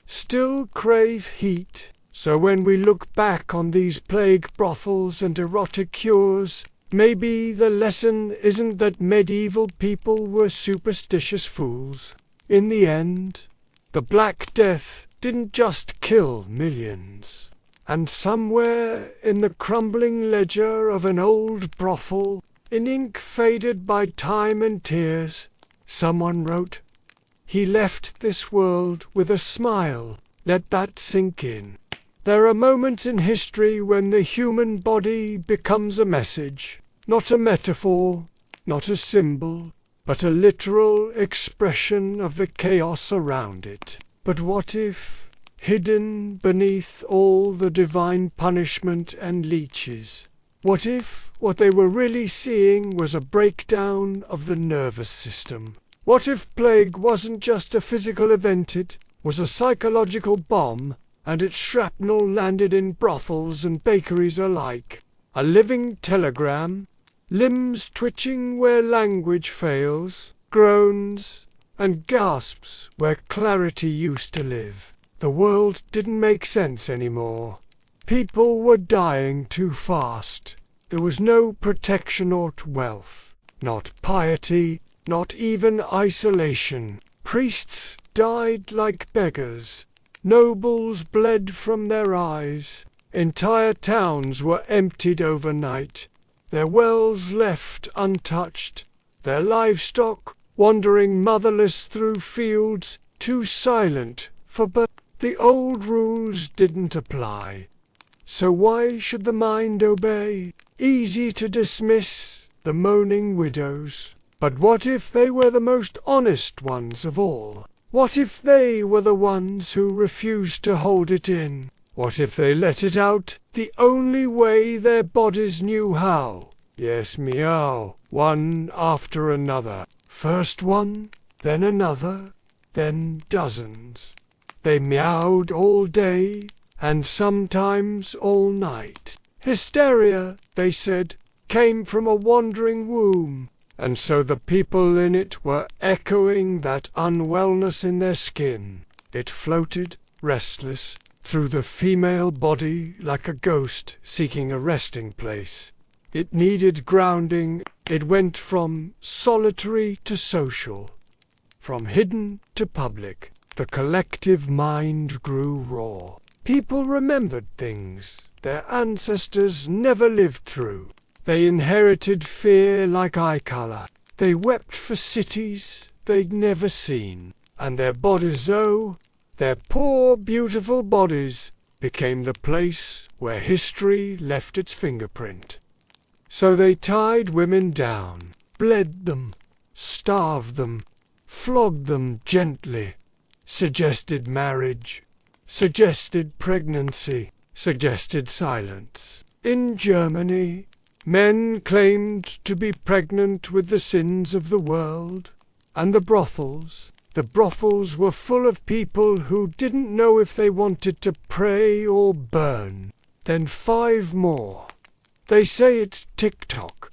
still crave heat. So when we look back on these plague brothels and erotic cures, maybe the lesson isn't that medieval people were superstitious fools. In the end, the Black Death didn't just kill millions. And somewhere in the crumbling ledger of an old brothel, in ink faded by time and tears, someone wrote, "He left this world with a smile." Let that sink in. There are moments in history when the human body becomes a message, not a metaphor, not a symbol, but a literal expression of the chaos around it. But what if, hidden beneath all the divine punishment and leeches, what if what they were really seeing was a breakdown of the nervous system? What if plague wasn't just a physical event, it was a psychological bomb, and its shrapnel landed in brothels and bakeries alike? A living telegram, limbs twitching where language fails, groans and gasps where clarity used to live. The world didn't make sense anymore. People were dying too fast. There was no protection or wealth, not piety, not even isolation. Priests died like beggars. Nobles bled from their eyes. Entire towns were emptied overnight, their wells left untouched, their livestock wandering motherless through fields too silent for birth. The old rules didn't apply. So why should the mind obey? Easy to dismiss the moaning widows, But what if they were the most honest ones of all? What if they were the ones who refused to hold it in? What if they let it out the only way their bodies knew how? Yes, meow, one after another. First one, then another, then dozens. They meowed all day, and sometimes all night. Hysteria, they said, came from a wandering womb, and so the people in it were echoing that unwellness in their skin. It floated, restless, through the female body like a ghost seeking a resting place. It needed grounding. It went from solitary to social, from hidden to public. The collective mind grew raw. People remembered things their ancestors never lived through. They inherited fear like eye color. They wept for cities they'd never seen. And their bodies, oh, their poor, beautiful bodies, became the place where history left its fingerprint. So they tied women down, bled them, starved them, flogged them gently, suggested marriage, suggested pregnancy, suggested silence. In Germany, men claimed to be pregnant with the sins of the world, and the brothels were full of people who didn't know if they wanted to pray or burn. Then 5 more. They say it's TikTok.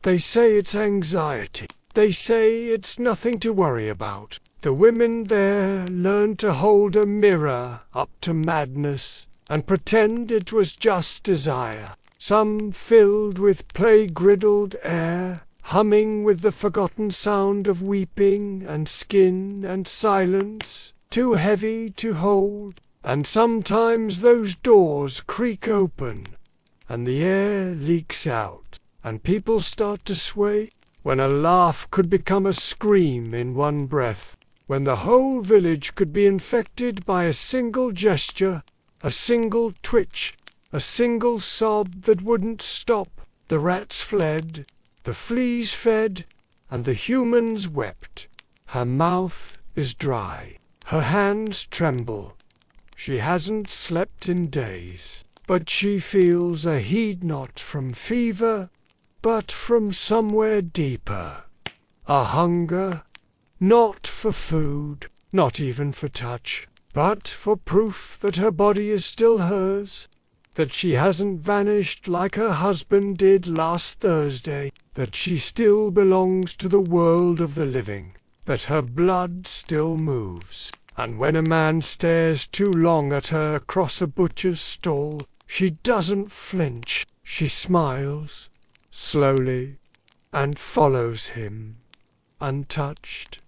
They say it's anxiety. They say it's nothing to worry about. The women there learned to hold a mirror up to madness and pretend it was just desire. Some filled with plague-riddled air, humming with the forgotten sound of weeping and skin and silence, too heavy to hold. And sometimes those doors creak open, and the air leaks out, and people start to sway, when a laugh could become a scream in one breath, when the whole village could be infected by a single gesture, a single twitch, a single sob that wouldn't stop. The rats fled, the fleas fed, and the humans wept. Her mouth is dry, her hands tremble. She hasn't slept in days, but she feels a heat not from fever, but from somewhere deeper. A hunger, not for food, not even for touch, but for proof that her body is still hers, that she hasn't vanished like her husband did last Thursday, that she still belongs to the world of the living, that her blood still moves. And when a man stares too long at her across a butcher's stall, she doesn't flinch. She smiles, slowly, and follows him, untouched.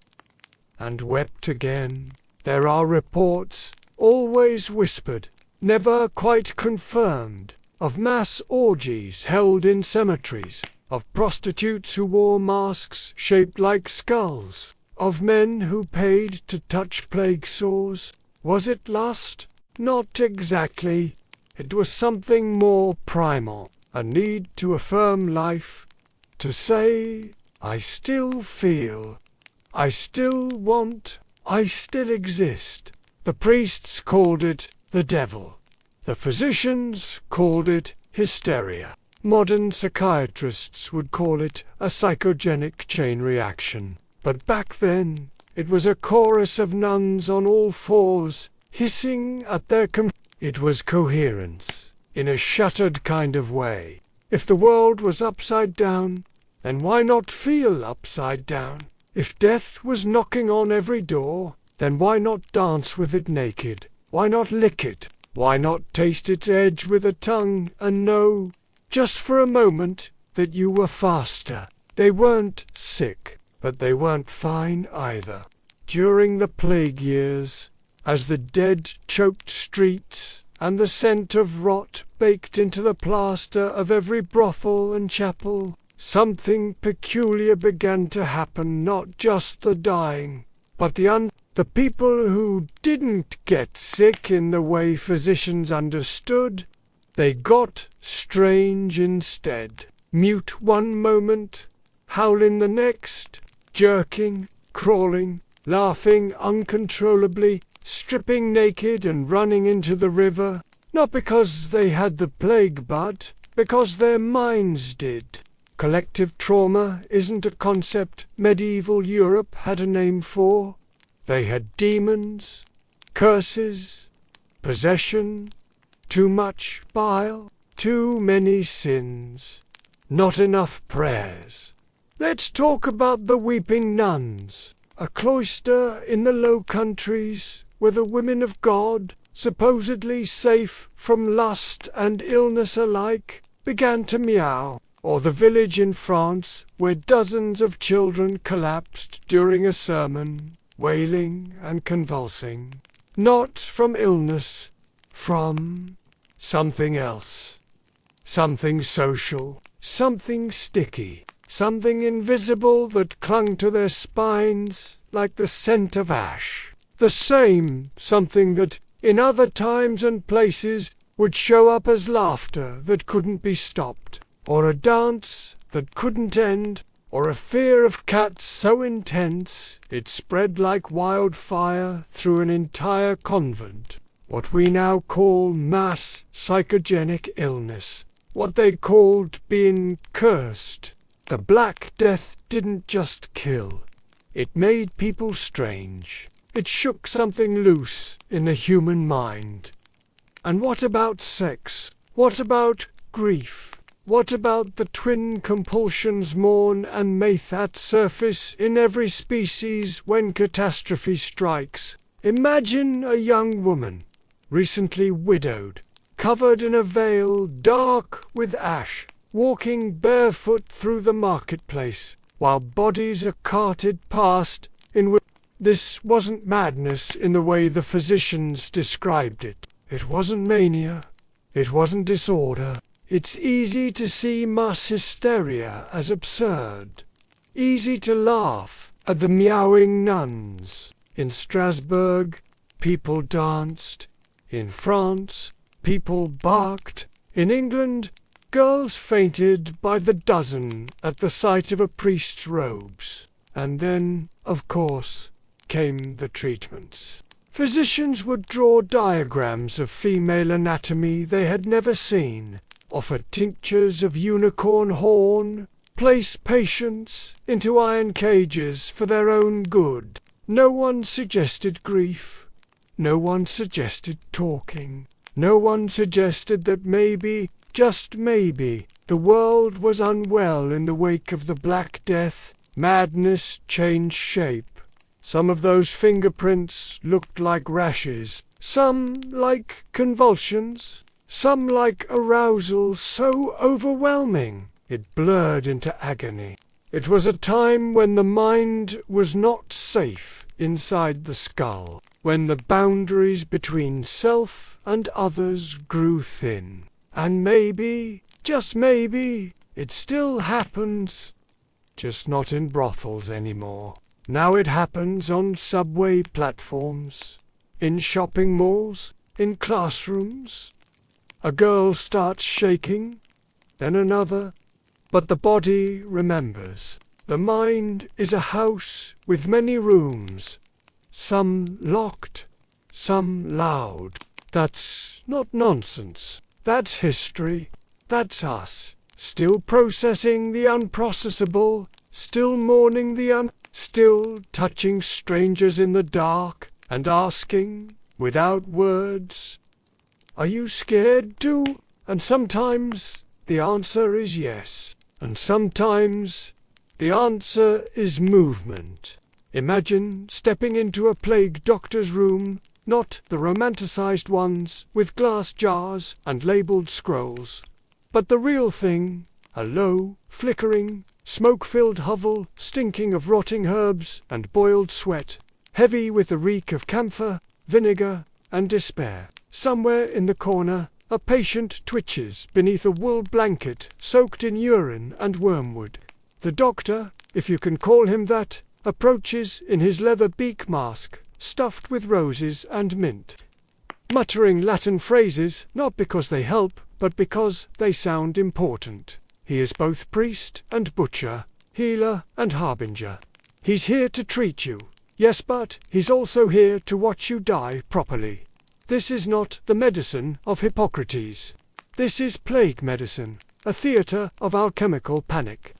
And wept again. There are reports, always whispered, never quite confirmed, of mass orgies held in cemeteries, of prostitutes who wore masks shaped like skulls, of men who paid to touch plague sores. Was it lust? Not exactly. It was something more primal, a need to affirm life, to say, I still feel, I still want, I still exist. The priests called it the devil. The physicians called it hysteria. Modern psychiatrists would call it a psychogenic chain reaction. But back then, it was a chorus of nuns on all fours, hissing at their It was coherence, in a shuttered kind of way. If the world was upside down, then why not feel upside down? If death was knocking on every door, then why not dance with it naked? Why not lick it? Why not taste its edge with a tongue and know, just for a moment, that you were faster? They weren't sick, but they weren't fine either. During the plague years, as the dead choked streets, and the scent of rot baked into the plaster of every brothel and chapel, something peculiar began to happen. Not just the dying, but the people who didn't get sick in the way physicians understood. They got strange instead. Mute one moment, howling the next, jerking, crawling, laughing uncontrollably, stripping naked and running into the river, not because they had the plague but because their minds did. Collective trauma isn't a concept medieval Europe had a name for. They had demons, curses, possession, too much bile, too many sins, not enough prayers. Let's talk about the weeping nuns, a cloister in the Low Countries where the women of God, supposedly safe from lust and illness alike, began to meow, or the village in France where dozens of children collapsed during a sermon, wailing and convulsing, not from illness, from something else, something social, something sticky, something invisible that clung to their spines like the scent of ash, the same something that, in other times and places, would show up as laughter that couldn't be stopped, or a dance that couldn't end, or a fear of cats so intense it spread like wildfire through an entire convent. What we now call mass psychogenic illness, what they called being cursed. The Black Death didn't just kill. It made people strange. It shook something loose in the human mind. And what about sex? What about grief? What about the twin compulsions mourn and math at surface in every species when catastrophe strikes? Imagine a young woman, recently widowed, covered in a veil dark with ash, walking barefoot through the marketplace, while bodies are carted past in which this wasn't madness in the way the physicians described it. It wasn't mania. It wasn't disorder. It's easy to see mass hysteria as absurd. Easy to laugh at the meowing nuns. In Strasbourg, people danced. In France, people barked. In England, girls fainted by the dozen at the sight of a priest's robes. And then, of course, came the treatments. Physicians would draw diagrams of female anatomy they had never seen, offer tinctures of unicorn horn, place patients into iron cages for their own good. No one suggested grief. No one suggested talking. No one suggested that maybe, just maybe, the world was unwell in the wake of the Black Death. Madness changed shape. Some of those fingerprints looked like rashes, some like convulsions, some like arousal so overwhelming it blurred into agony. It was a time when the mind was not safe inside the skull, when the boundaries between self and others grew thin. And maybe, just maybe, it still happens, just not in brothels anymore. Now it happens on subway platforms, in shopping malls, in classrooms. A girl starts shaking, then another, but the body remembers. The mind is a house with many rooms, some locked, some loud. That's not nonsense. That's history. That's us, still processing the unprocessable, still mourning the still touching strangers in the dark and asking, without words, "Are you scared too?" And sometimes the answer is yes, and sometimes the answer is movement. Imagine stepping into a plague doctor's room, not the romanticized ones with glass jars and labeled scrolls, but the real thing, a low, flickering, smoke-filled hovel stinking of rotting herbs and boiled sweat, heavy with the reek of camphor, vinegar, and despair. Somewhere in the corner, a patient twitches beneath a wool blanket soaked in urine and wormwood. The doctor, if you can call him that, approaches in his leather beak mask, stuffed with roses and mint, muttering Latin phrases not because they help, but because they sound important. He is both priest and butcher. healer, and harbinger. He's here to treat you. Yes, but he's also here to watch you die properly. This is not the medicine of Hippocrates. This is plague medicine, a theatre of alchemical panic.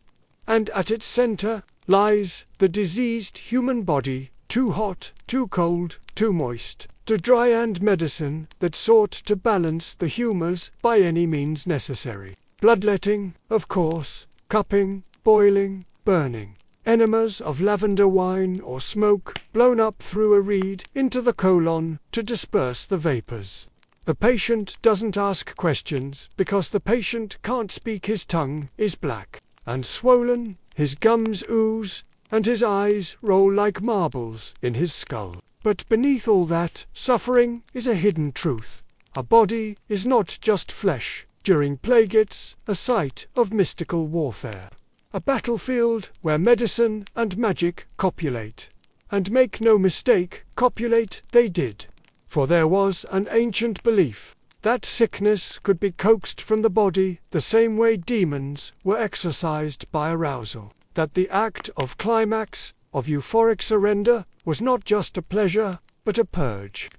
And at its center lies the diseased human body, too hot, too cold, too moist, to dry, and medicine that sought to balance the humours by any means necessary. Bloodletting, of course, cupping, boiling, burning. Enemas of lavender wine or smoke blown up through a reed into the colon to disperse the vapours. The patient doesn't ask questions because the patient can't speak. His tongue is black and swollen, his gums ooze, and his eyes roll like marbles in his skull. But beneath all that suffering is a hidden truth. A body is not just flesh. During plague it's a site of mystical warfare. A battlefield where medicine and magic copulate. And make no mistake, copulate they did. For there was an ancient belief that sickness could be coaxed from the body the same way demons were exorcised by arousal. That the act of climax, of euphoric surrender, was not just a pleasure, but a purge.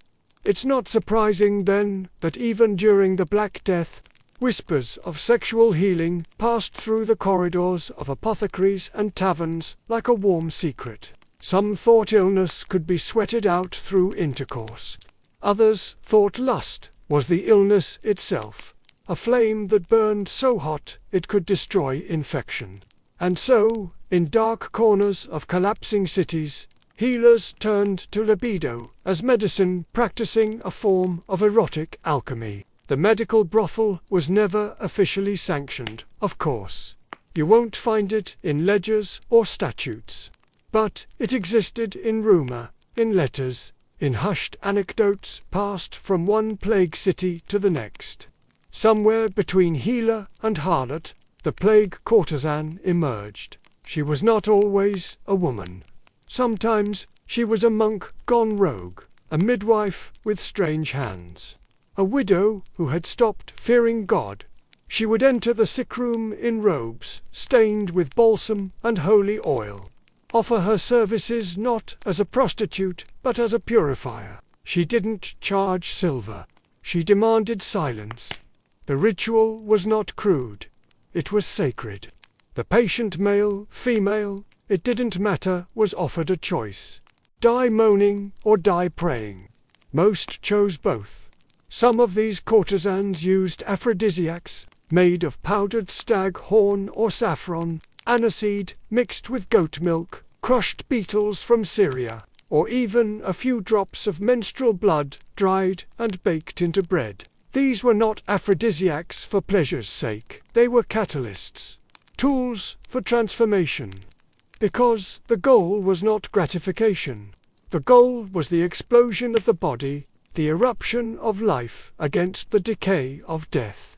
It's not surprising then that even during the Black Death, whispers of sexual healing passed through the corridors of apothecaries and taverns like a warm secret. Some thought illness could be sweated out through intercourse. Others thought lust was the illness itself, a flame that burned so hot it could destroy infection. And so, in dark corners of collapsing cities, healers turned to libido as medicine, practicing a form of erotic alchemy. The medical brothel was never officially sanctioned, of course. You won't find it in ledgers or statutes. But it existed in rumour, in letters, in hushed anecdotes passed from one plague city to the next. Somewhere between healer and harlot, the plague courtesan emerged. She was not always a woman. Sometimes she was a monk gone rogue, a midwife with strange hands, a widow who had stopped fearing God. She would enter the sickroom in robes stained with balsam and holy oil, offer her services not as a prostitute but as a purifier. She didn't charge silver. She demanded silence. The ritual was not crude. It was sacred. The patient, male, female, it didn't matter, was offered a choice. Die moaning or die praying. Most chose both. Some of these courtesans used aphrodisiacs, made of powdered stag horn or saffron, aniseed mixed with goat milk, crushed beetles from Syria, or even a few drops of menstrual blood dried and baked into bread. These were not aphrodisiacs for pleasure's sake. They were catalysts, tools for transformation. Because the goal was not gratification. The goal was the explosion of the body, the eruption of life against the decay of death.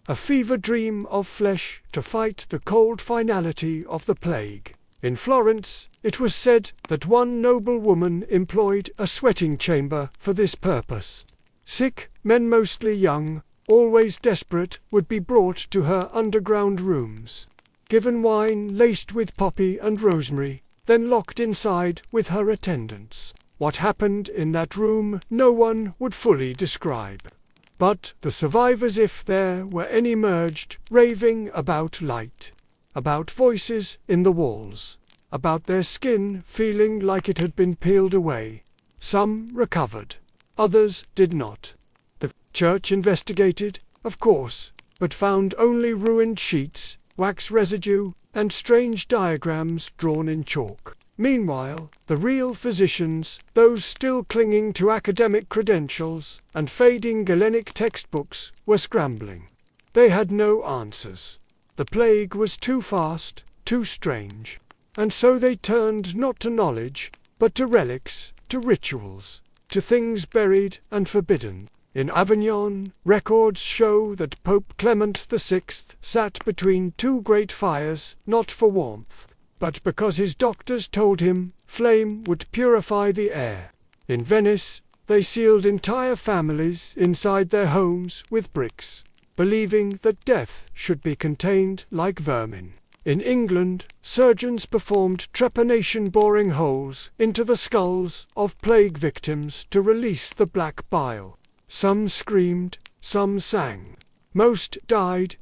A fever dream of flesh to fight the cold finality of the plague. In Florence, it was said that one noble woman employed a sweating chamber for this purpose. Sick men, mostly young, always desperate, would be brought to her underground rooms, given wine laced with poppy and rosemary, then locked inside with her attendants. What happened in that room no one would fully describe. But the survivors, if there were any, emerged raving about light, about voices in the walls, about their skin feeling like it had been peeled away. Some recovered. Others did not. The church investigated, of course, but found only ruined sheets, wax residue, and strange diagrams drawn in chalk. Meanwhile, the real physicians, those still clinging to academic credentials and fading Galenic textbooks, were scrambling. They had no answers. The plague was too fast, too strange. And so they turned not to knowledge, but to relics, to rituals, to things buried and forbidden. In Avignon, records show that Pope Clement VI sat between two great fires, not for warmth, but because his doctors told him flame would purify the air. In Venice, they sealed entire families inside their homes with bricks, believing that death should be contained like vermin. In England, surgeons performed trepanation boring holes into the skulls of plague victims to release the black bile. Some screamed, some sang. Most died,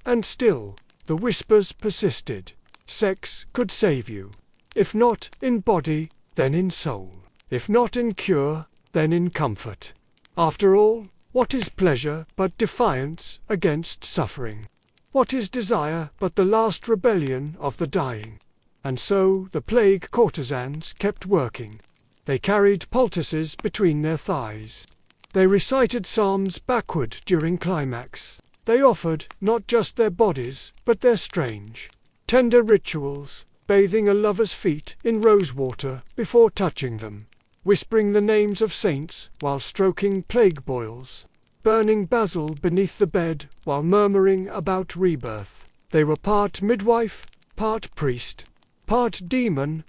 and still, the whispers persisted. Sex could save you. If not in body, then in soul. If not in cure, then in comfort. After all, what is pleasure but defiance against suffering? What is desire but the last rebellion of the dying? And so the plague courtesans kept working. They carried poultices between their thighs. They recited psalms backward during climax. They offered not just their bodies, but their strange, tender rituals, bathing a lover's feet in rose water before touching them, whispering the names of saints while stroking plague boils, burning basil beneath the bed while murmuring about rebirth. They were part midwife, part priest, part demon.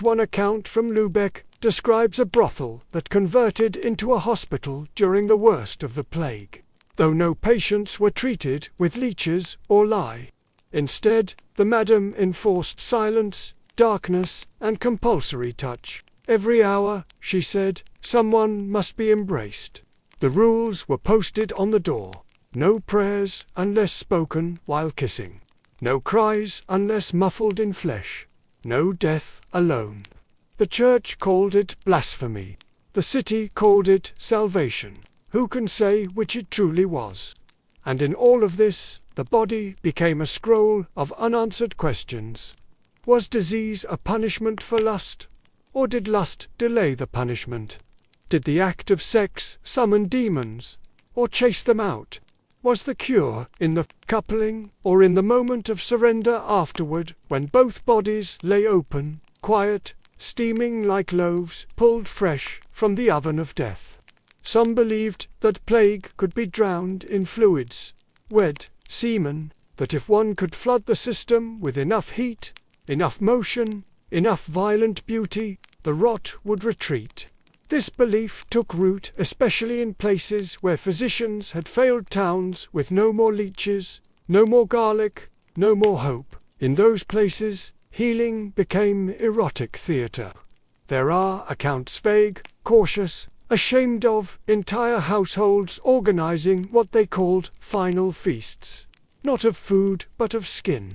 One account from Lubeck describes a brothel that converted into a hospital during the worst of the plague, though no patients were treated with leeches or lye. Instead, the madam enforced silence, darkness, and compulsory touch. Every hour, she said, someone must be embraced. The rules were posted on the door. No prayers unless spoken while kissing. No cries unless muffled in flesh. No death alone. The church called it blasphemy. The city called it salvation. Who can say which it truly was? And in all of this, the body became a scroll of unanswered questions. Was disease a punishment for lust? Or did lust delay the punishment? Did the act of sex summon demons, or chase them out? Was the cure in the coupling, or in the moment of surrender afterward, when both bodies lay open, quiet, steaming like loaves pulled fresh from the oven of death? Some believed that plague could be drowned in fluids, wet, semen, that if one could flood the system with enough heat, enough motion, enough violent beauty, the rot would retreat. This belief took root especially in places where physicians had failed towns with no more leeches, no more garlic, no more hope. In those places, healing became erotic theatre. There are accounts vague, cautious, ashamed of entire households organizing what they called final feasts, not of food but of skin.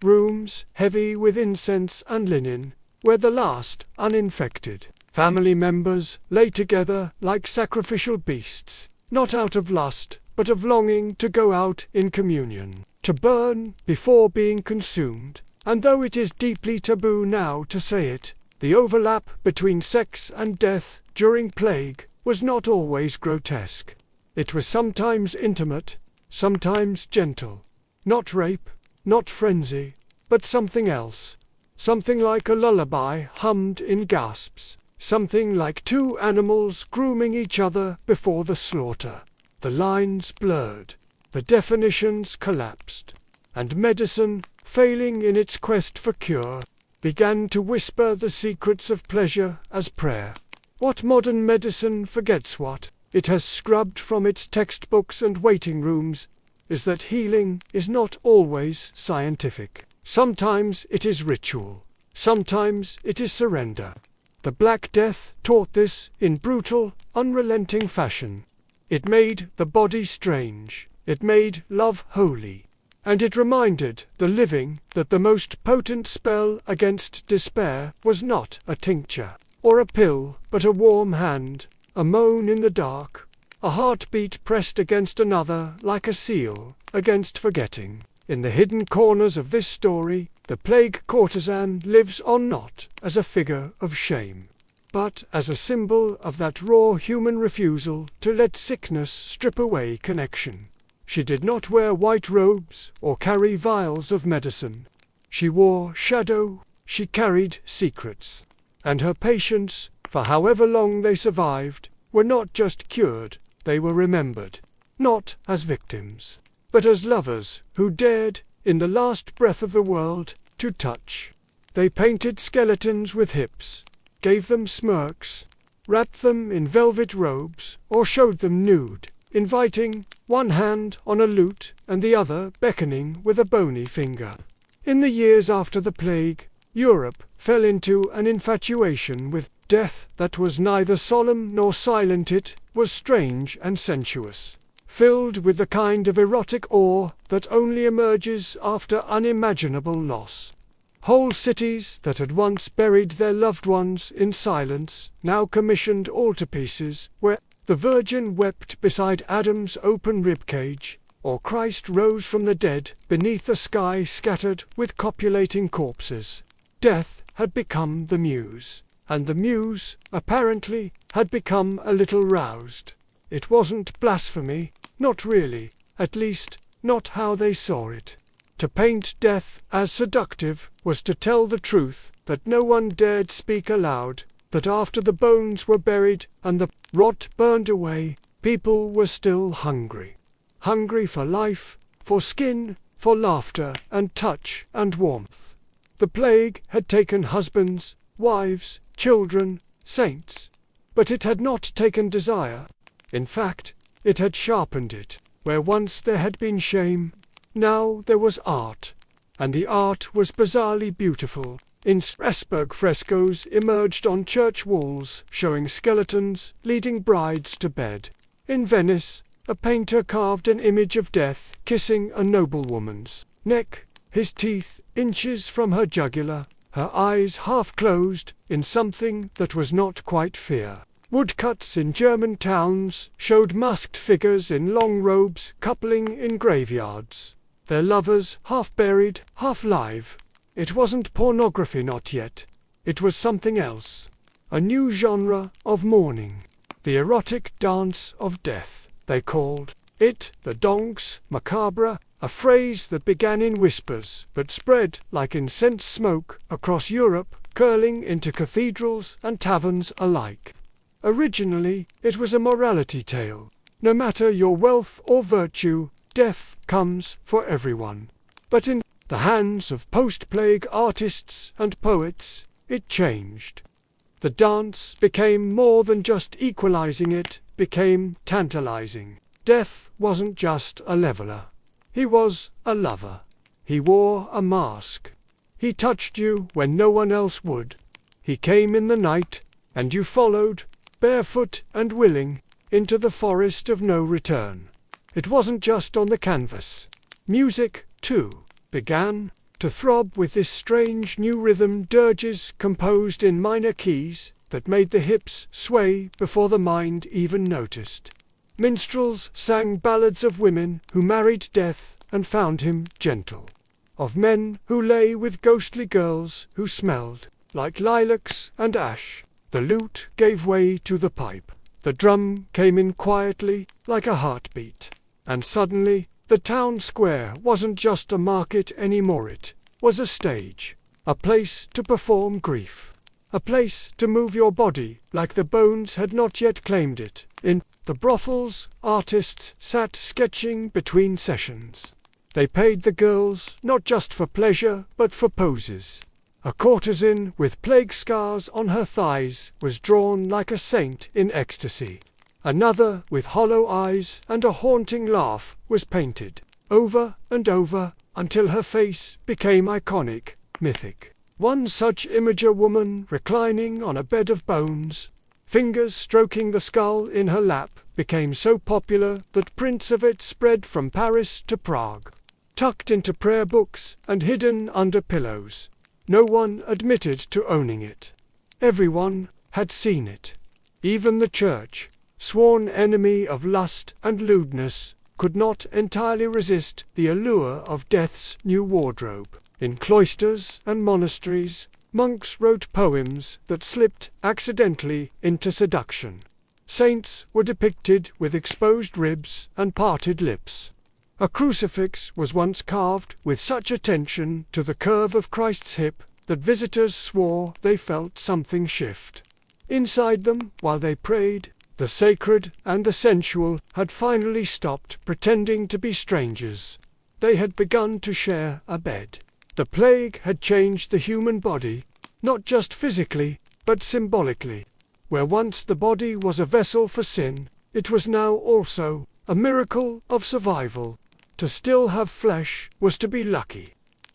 Rooms heavy with incense and linen, where the last uninfected family members lay together like sacrificial beasts, not out of lust, but of longing to go out in communion, to burn before being consumed. And though it is deeply taboo now to say it, the overlap between sex and death during plague was not always grotesque. It was sometimes intimate, sometimes gentle. Not rape, not frenzy, but something else. Something like a lullaby hummed in gasps. Something like two animals grooming each other before the slaughter. The lines blurred, the definitions collapsed, and medicine, failing in its quest for cure, began to whisper the secrets of pleasure as prayer. What modern medicine forgets what it has scrubbed from its textbooks and waiting rooms is that healing is not always scientific. Sometimes it is ritual, sometimes it is surrender. The Black Death taught this in brutal, unrelenting fashion. It made the body strange, it made love holy, and it reminded the living that the most potent spell against despair was not a tincture or a pill, but a warm hand, a moan in the dark, a heartbeat pressed against another like a seal against forgetting. In the hidden corners of this story, the plague courtesan lives on not as a figure of shame, but as a symbol of that raw human refusal to let sickness strip away connection. She did not wear white robes or carry vials of medicine. She wore shadow, she carried secrets. And her patients, for however long they survived, were not just cured, they were remembered, not as victims, but as lovers who dared, in the last breath of the world, to touch. They painted skeletons with hips, gave them smirks, wrapped them in velvet robes, or showed them nude, inviting, one hand on a lute and the other beckoning with a bony finger. In the years after the plague, Europe fell into an infatuation with death that was neither solemn nor silent. It was strange and sensuous, filled with the kind of erotic awe that only emerges after unimaginable loss. Whole cities that had once buried their loved ones in silence now commissioned altarpieces where the Virgin wept beside Adam's open ribcage, or Christ rose from the dead beneath a sky scattered with copulating corpses. Death had become the muse, and the muse, apparently, had become a little roused. It wasn't blasphemy, not really, at least, not how they saw it. To paint death as seductive was to tell the truth that no one dared speak aloud, that after the bones were buried and the rot burned away, people were still hungry. Hungry for life, for skin, for laughter and touch and warmth. The plague had taken husbands, wives, children, saints. But it had not taken desire. In fact, it had sharpened it. Where once there had been shame, now there was art, and the art was bizarrely beautiful. In Strasbourg frescoes emerged on church walls, showing skeletons leading brides to bed. In Venice, a painter carved an image of death kissing a noblewoman's neck, his teeth inches from her jugular, her eyes half closed in something that was not quite fear. Woodcuts in German towns showed masked figures in long robes coupling in graveyards, their lovers half buried, half live. It wasn't pornography, not yet. It was something else. A new genre of mourning. The erotic dance of death, they called it. The danse macabre, a phrase that began in whispers but spread like incense smoke across Europe, curling into cathedrals and taverns alike. Originally, it was a morality tale. No matter your wealth or virtue, death comes for everyone. But in the hands of post-plague artists and poets, it changed. The dance became more than just equalizing, it became tantalizing. Death wasn't just a leveler. He was a lover. He wore a mask. He touched you when no one else would. He came in the night, and you followed, barefoot and willing, into the forest of no return. It wasn't just on the canvas. Music, too, began to throb with this strange new rhythm, dirges composed in minor keys that made the hips sway before the mind even noticed. Minstrels sang ballads of women who married death and found him gentle, of men who lay with ghostly girls who smelled like lilacs and ash. The lute gave way to the pipe. The drum came in quietly, like a heartbeat. And suddenly, the town square wasn't just a market anymore. It was a stage, a place to perform grief, a place to move your body like the bones had not yet claimed it. In the brothels, artists sat sketching between sessions. They paid the girls not just for pleasure, but for poses. A courtesan with plague scars on her thighs was drawn like a saint in ecstasy. Another, with hollow eyes and a haunting laugh, was painted over and over until her face became iconic, mythic. One such image, a woman reclining on a bed of bones, fingers stroking the skull in her lap, became so popular that prints of it spread from Paris to Prague. Tucked into prayer books and hidden under pillows. No one admitted to owning it. Everyone had seen it. Even the church, sworn enemy of lust and lewdness, could not entirely resist the allure of death's new wardrobe. In cloisters and monasteries, monks wrote poems that slipped accidentally into seduction. Saints were depicted with exposed ribs and parted lips. A crucifix was once carved with such attention to the curve of Christ's hip that visitors swore they felt something shift inside them while they prayed. The sacred and the sensual had finally stopped pretending to be strangers. They had begun to share a bed. The plague had changed the human body, not just physically, but symbolically. Where once the body was a vessel for sin, it was now also a miracle of survival. To still have flesh was to be lucky.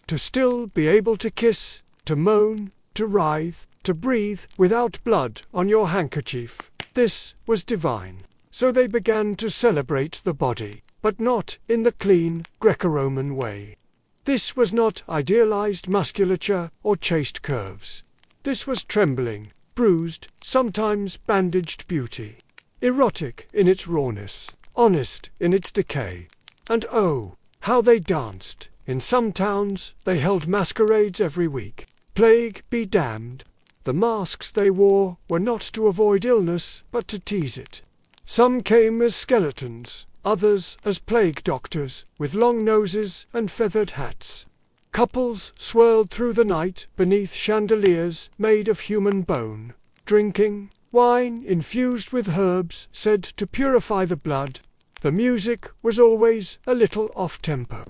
To still be able to kiss, to moan, to writhe, to breathe without blood on your handkerchief. This was divine. So they began to celebrate the body, but not in the clean Greco-Roman way. This was not idealized musculature or chaste curves. This was trembling, bruised, sometimes bandaged beauty. Erotic in its rawness, honest in its decay. And oh, how they danced! In some towns they held masquerades every week. Plague be damned! The masks they wore were not to avoid illness, but to tease it. Some came as skeletons, others as plague doctors, with long noses and feathered hats. Couples swirled through the night beneath chandeliers made of human bone, drinking wine infused with herbs said to purify the blood. The music was always a little off-tempo.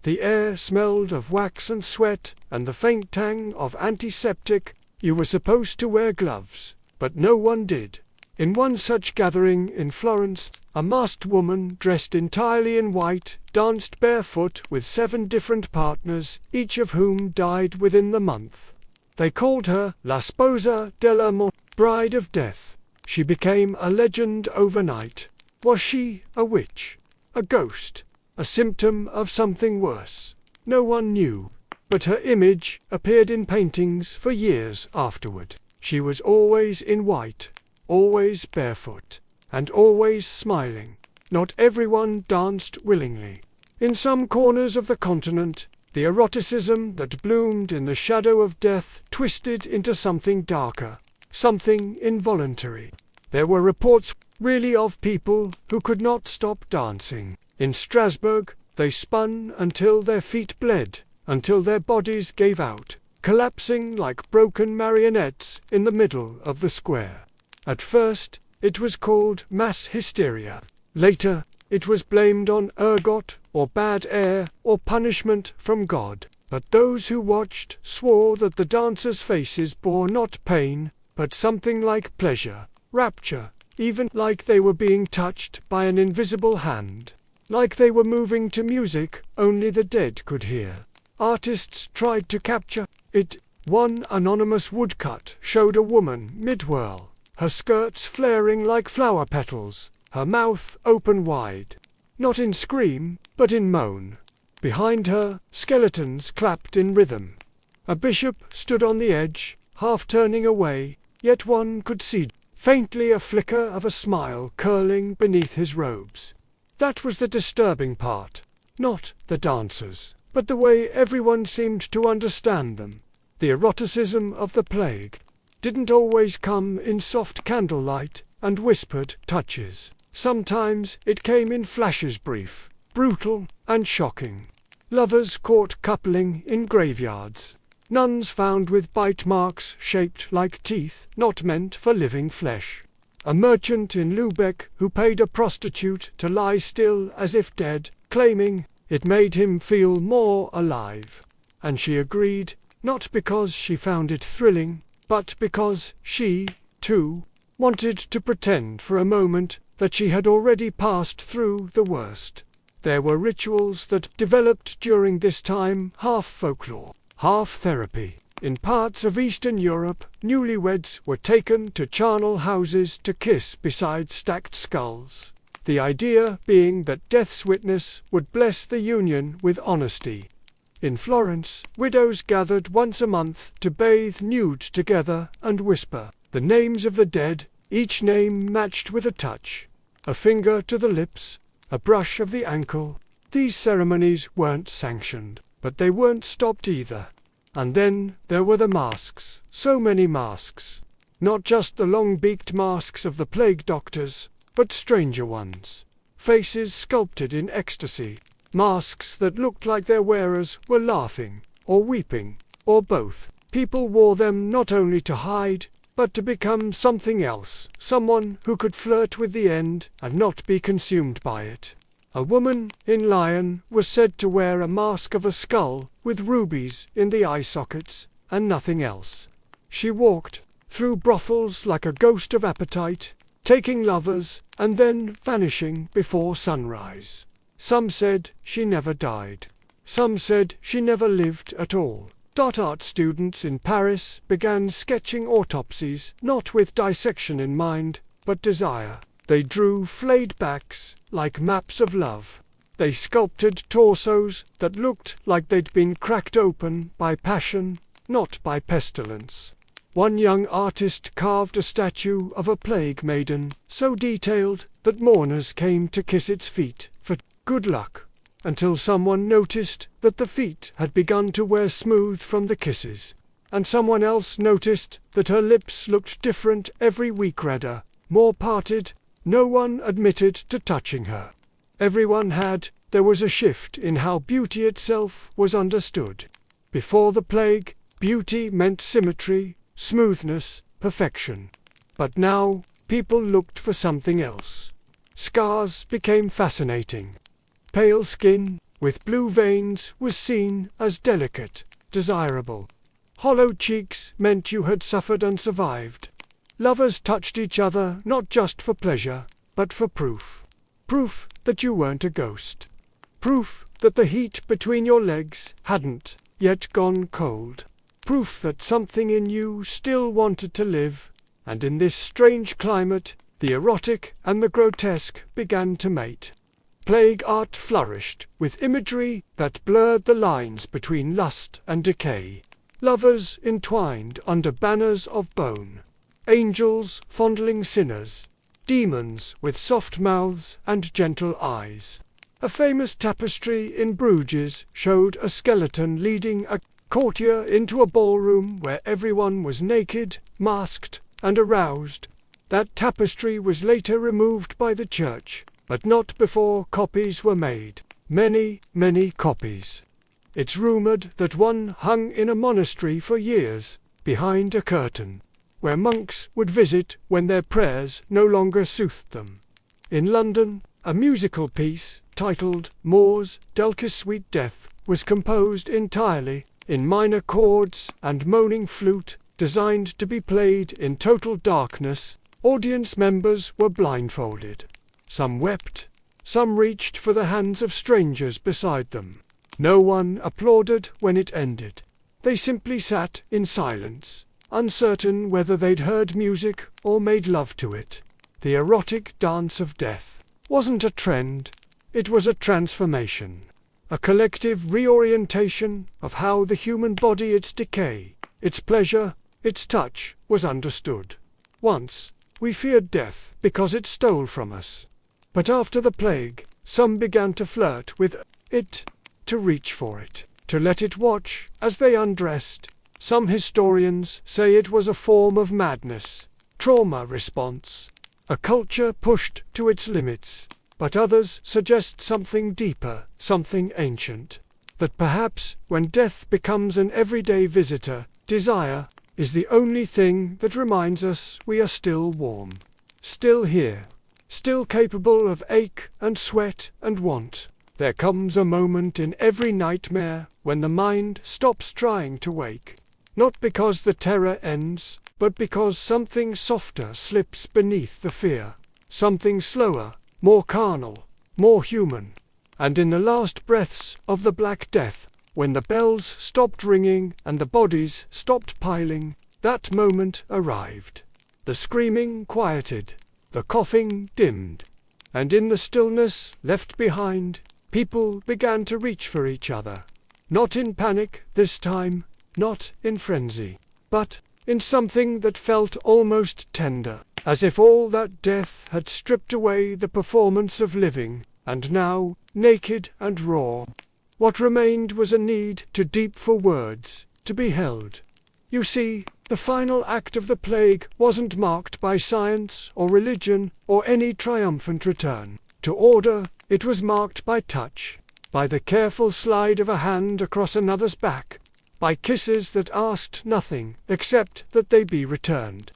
The air smelled of wax and sweat and the faint tang of antiseptic. You were supposed to wear gloves, but no one did. In one such gathering in Florence, a masked woman dressed entirely in white danced barefoot with 7 different partners, each of whom died within the month. They called her La Sposa della Morte, Bride of Death. She became a legend overnight. Was she a witch? A ghost? A symptom of something worse? No one knew, but her image appeared in paintings for years afterward. She was always in white, always barefoot, and always smiling. Not everyone danced willingly. In some corners of the continent, the eroticism that bloomed in the shadow of death twisted into something darker, something involuntary. There were reports really of people who could not stop dancing. In Strasbourg, they spun until their feet bled, until their bodies gave out, collapsing like broken marionettes in the middle of the square. At first, it was called mass hysteria. Later, it was blamed on ergot, or bad air, or punishment from God. But those who watched swore that the dancers' faces bore not pain, but something like pleasure, rapture, even like they were being touched by an invisible hand. Like they were moving to music only the dead could hear. Artists tried to capture it. One anonymous woodcut showed a woman mid-whirl, her skirts flaring like flower petals, her mouth open wide. Not in scream, but in moan. Behind her, skeletons clapped in rhythm. A bishop stood on the edge, half turning away, yet one could see faintly a flicker of a smile curling beneath his robes. That was the disturbing part. Not the dancers, but the way everyone seemed to understand them. The eroticism of the plague didn't always come in soft candlelight and whispered touches. Sometimes it came in flashes brief, brutal and shocking. Lovers caught coupling in graveyards. Nuns found with bite marks shaped like teeth, not meant for living flesh. A merchant in Lubeck who paid a prostitute to lie still as if dead, claiming it made him feel more alive. And she agreed, not because she found it thrilling, but because she, too, wanted to pretend for a moment that she had already passed through the worst. There were rituals that developed during this time, half folklore, half therapy. In parts of Eastern Europe, newlyweds were taken to charnel houses to kiss beside stacked skulls. The idea being that death's witness would bless the union with honesty. In Florence, widows gathered once a month to bathe nude together and whisper the names of the dead, each name matched with a touch, a finger to the lips, a brush of the ankle. These ceremonies weren't sanctioned, but they weren't stopped either. And then there were the masks, so many masks. Not just the long-beaked masks of the plague doctors, but stranger ones. Faces sculpted in ecstasy. Masks that looked like their wearers were laughing, or weeping, or both. People wore them not only to hide, but to become something else, someone who could flirt with the end and not be consumed by it. A woman in Lyon was said to wear a mask of a skull with rubies in the eye sockets and nothing else. She walked through brothels like a ghost of appetite, taking lovers and then vanishing before sunrise. Some said she never died. Some said she never lived at all. Art students in Paris began sketching autopsies, not with dissection in mind, but desire. They drew flayed backs like maps of love. They sculpted torsos that looked like they'd been cracked open by passion, not by pestilence. One young artist carved a statue of a plague maiden, so detailed that mourners came to kiss its feet for good luck, until someone noticed that the feet had begun to wear smooth from the kisses, and someone else noticed that her lips looked different every week, redder, more parted. No one admitted to touching her. Everyone had. There was a shift in how beauty itself was understood. Before the plague, beauty meant symmetry, smoothness, perfection. But now, people looked for something else. Scars became fascinating. Pale skin, with blue veins, was seen as delicate, desirable. Hollow cheeks meant you had suffered and survived. Lovers touched each other not just for pleasure, but for proof. Proof that you weren't a ghost. Proof that the heat between your legs hadn't yet gone cold. Proof that something in you still wanted to live, and in this strange climate, the erotic and the grotesque began to mate. Plague art flourished, with imagery that blurred the lines between lust and decay. Lovers entwined under banners of bone. Angels fondling sinners. Demons with soft mouths and gentle eyes. A famous tapestry in Bruges showed a skeleton leading a courtier into a ballroom where everyone was naked, masked, and aroused. That tapestry was later removed by the church, but not before copies were made. Many, many copies. It's rumored that one hung in a monastery for years, behind a curtain, where monks would visit when their prayers no longer soothed them. In London, a musical piece, titled Moore's Delci's Sweet Death, was composed entirely in minor chords and moaning flute, designed to be played in total darkness. Audience members were blindfolded. Some wept, some reached for the hands of strangers beside them. No one applauded when it ended. They simply sat in silence, uncertain whether they'd heard music or made love to it. The erotic dance of death wasn't a trend, it was a transformation. A collective reorientation of how the human body, its decay, its pleasure, its touch, was understood. Once, we feared death because it stole from us. But after the plague, some began to flirt with it, to reach for it, to let it watch as they undressed. Some historians say it was a form of madness, trauma response, a culture pushed to its limits. But others suggest something deeper, something ancient. That perhaps, when death becomes an everyday visitor, desire is the only thing that reminds us we are still warm, still here, still capable of ache and sweat and want. There comes a moment in every nightmare when the mind stops trying to wake. Not because the terror ends, but because something softer slips beneath the fear. Something slower, more carnal, more human. And in the last breaths of the Black Death, when the bells stopped ringing and the bodies stopped piling, that moment arrived. The screaming quieted, the coughing dimmed, and in the stillness left behind, people began to reach for each other. Not in panic this time, not in frenzy, but in something that felt almost tender, as if all that death had stripped away the performance of living, and now, naked and raw, what remained was a need too deep for words, to be held. You see, the final act of the plague wasn't marked by science or religion or any triumphant return to order. It was marked by touch, by the careful slide of a hand across another's back, by kisses that asked nothing except that they be returned.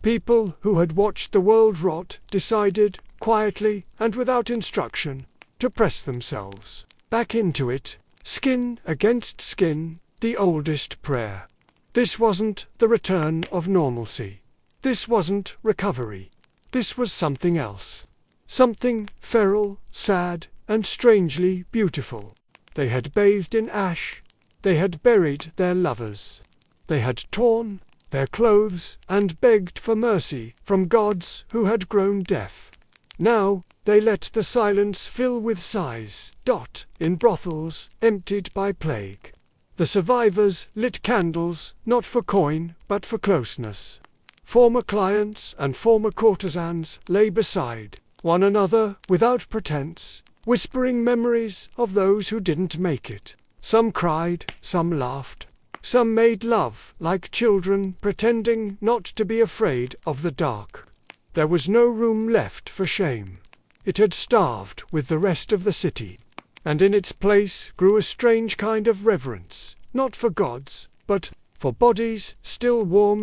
People who had watched the world rot decided, quietly and without instruction, to press themselves back into it, skin against skin, the oldest prayer. This wasn't the return of normalcy. This wasn't recovery. This was something else. Something feral, sad, and strangely beautiful. They had bathed in ash. They had buried their lovers. They had torn their clothes and begged for mercy from gods who had grown deaf. Now they let the silence fill with sighs. In brothels emptied by plague. The survivors lit candles, not for coin, but for closeness. Former clients and former courtesans lay beside one another without pretense, whispering memories of those who didn't make it. Some cried, some laughed. Some made love like children, pretending not to be afraid of the dark. There was no room left for shame. It had starved with the rest of the city, and in its place grew a strange kind of reverence, not for gods, but for bodies still warm.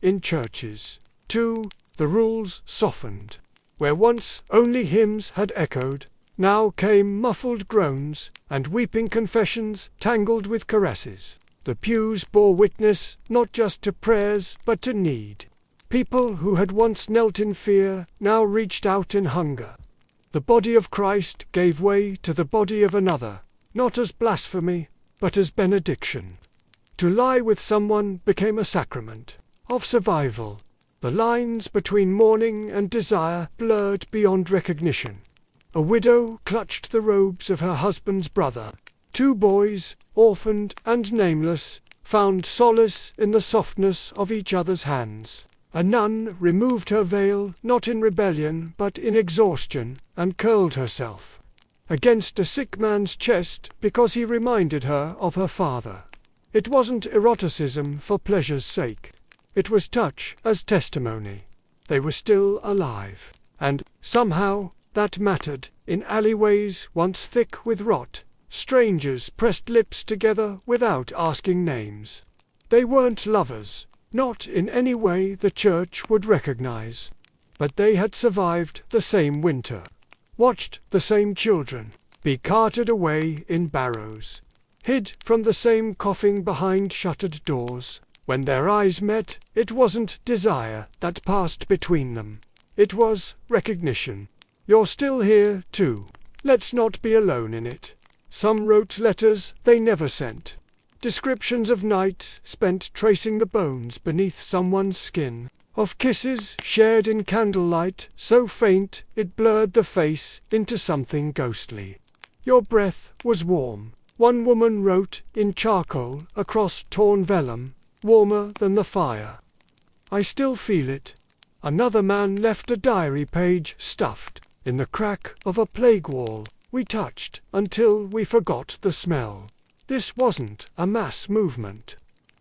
In churches, too, the rules softened. Where once only hymns had echoed, now came muffled groans and weeping confessions tangled with caresses. The pews bore witness not just to prayers but to need. People who had once knelt in fear now reached out in hunger. The body of Christ gave way to the body of another, not as blasphemy, but as benediction. To lie with someone became a sacrament of survival. The lines between mourning and desire blurred beyond recognition. A widow clutched the robes of her husband's brother. Two boys, orphaned and nameless, found solace in the softness of each other's hands. A nun removed her veil not in rebellion but in exhaustion, and curled herself against a sick man's chest because he reminded her of her father. It wasn't eroticism for pleasure's sake. It was touch as testimony. They were still alive, and somehow that mattered. In alleyways once thick with rot, strangers pressed lips together without asking names. They weren't lovers, not in any way the church would recognize, but they had survived the same winter, watched the same children be carted away in barrows, hid from the same coughing behind shuttered doors. When their eyes met, it wasn't desire that passed between them. It was recognition. You're still here, too. Let's not be alone in it. Some wrote letters they never sent. Descriptions of nights spent tracing the bones beneath someone's skin. Of kisses shared in candlelight, so faint it blurred the face into something ghostly. Your breath was warm, one woman wrote in charcoal across torn vellum, warmer than the fire. I still feel it. Another man left a diary page stuffed in the crack of a plague wall. We touched until we forgot the smell. This wasn't a mass movement.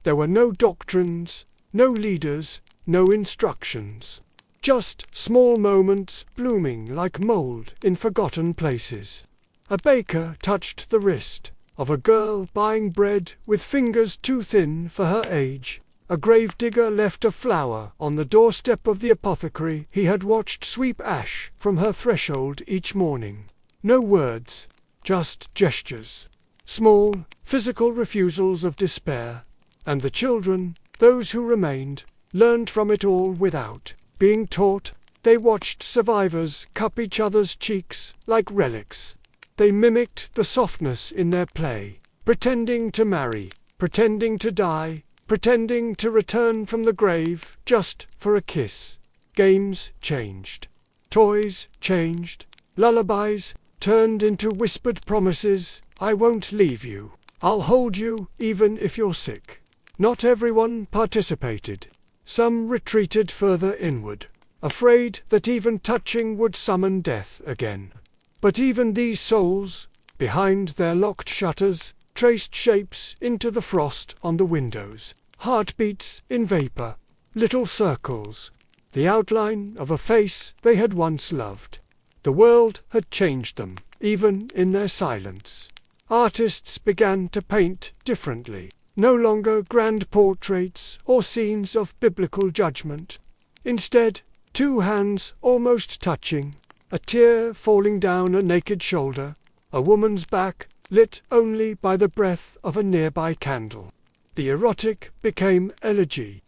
There were no doctrines, no leaders, no instructions. Just small moments blooming like mold in forgotten places. A baker touched the wrist of a girl buying bread with fingers too thin for her age. A gravedigger left a flower on the doorstep of the apothecary he had watched sweep ash from her threshold each morning. No words, just gestures. Small, physical refusals of despair. And the children, those who remained, learned from it all without being taught. They watched survivors cup each other's cheeks like relics. They mimicked the softness in their play, pretending to marry, pretending to die, pretending to return from the grave just for a kiss. Games changed. Toys changed. Lullabies turned into whispered promises. I won't leave you. I'll hold you even if you're sick. Not everyone participated. Some retreated further inward, afraid that even touching would summon death again. But even these souls, behind their locked shutters, traced shapes into the frost on the windows, heartbeats in vapor, little circles, the outline of a face they had once loved. The world had changed them, even in their silence. Artists began to paint differently, no longer grand portraits or scenes of biblical judgment. Instead, two hands almost touching, a tear falling down a naked shoulder, a woman's back lit only by the breath of a nearby candle. The erotic became elegy.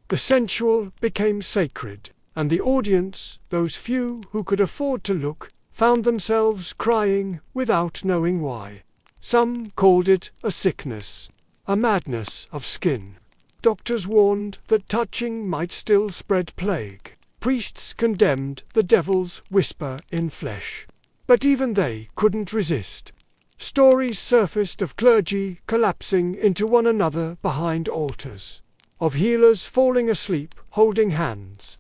The sensual became sacred, and the audience, those few who could afford to look, found themselves crying without knowing why. Some called it a sickness, a madness of skin. Doctors warned that touching might still spread plague. Priests condemned the devil's whisper in flesh. But even they couldn't resist. Stories surfaced of clergy collapsing into one another behind altars, of healers falling asleep holding hands,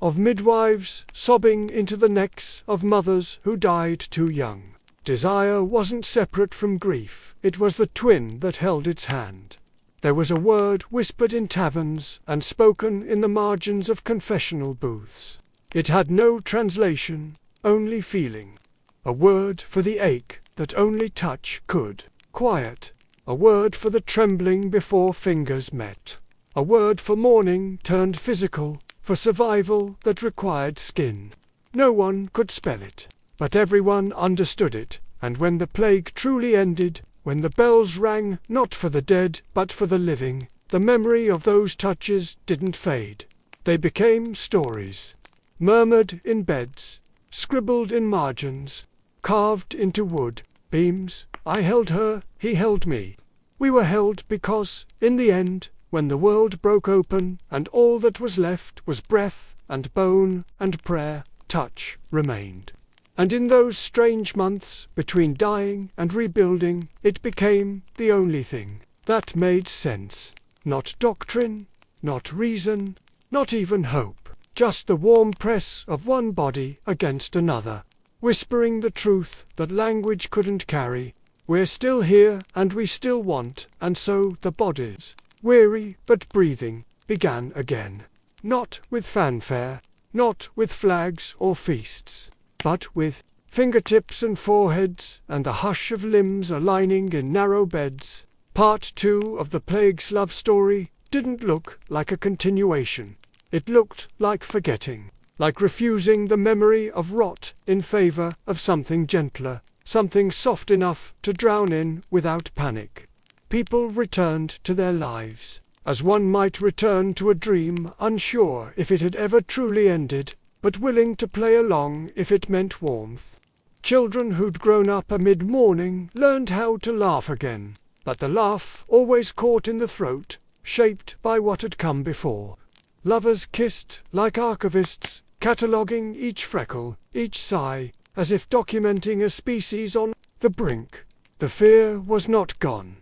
of midwives sobbing into the necks of mothers who died too young. Desire wasn't separate from grief, it was the twin that held its hand. There was a word whispered in taverns and spoken in the margins of confessional booths. It had no translation, only feeling. A word for the ache that only touch could quiet. A word for the trembling before fingers met. A word for mourning turned physical, for survival that required skin. No one could spell it, but everyone understood it, and when the plague truly ended, when the bells rang not for the dead but for the living, the memory of those touches didn't fade. They became stories, murmured in beds, scribbled in margins, carved into wood beams. I held her, he held me. We were held because, in the end, when the world broke open and all that was left was breath and bone and prayer, touch remained. And in those strange months between dying and rebuilding, it became the only thing that made sense. Not doctrine, not reason, not even hope. Just the warm press of one body against another, whispering the truth that language couldn't carry. We're still here and we still want, and so the bodies, weary but breathing, began again. Not with fanfare, not with flags or feasts, but with fingertips and foreheads and the hush of limbs aligning in narrow beds. Part 2 of the plague's love story didn't look like a continuation. It looked like forgetting, like refusing the memory of rot in favor of something gentler, something soft enough to drown in without panic. People returned to their lives, as one might return to a dream, unsure if it had ever truly ended, but willing to play along if it meant warmth. Children who'd grown up amid mourning learned how to laugh again, but the laugh always caught in the throat, shaped by what had come before. Lovers kissed like archivists, cataloguing each freckle, each sigh, as if documenting a species on the brink. The fear was not gone.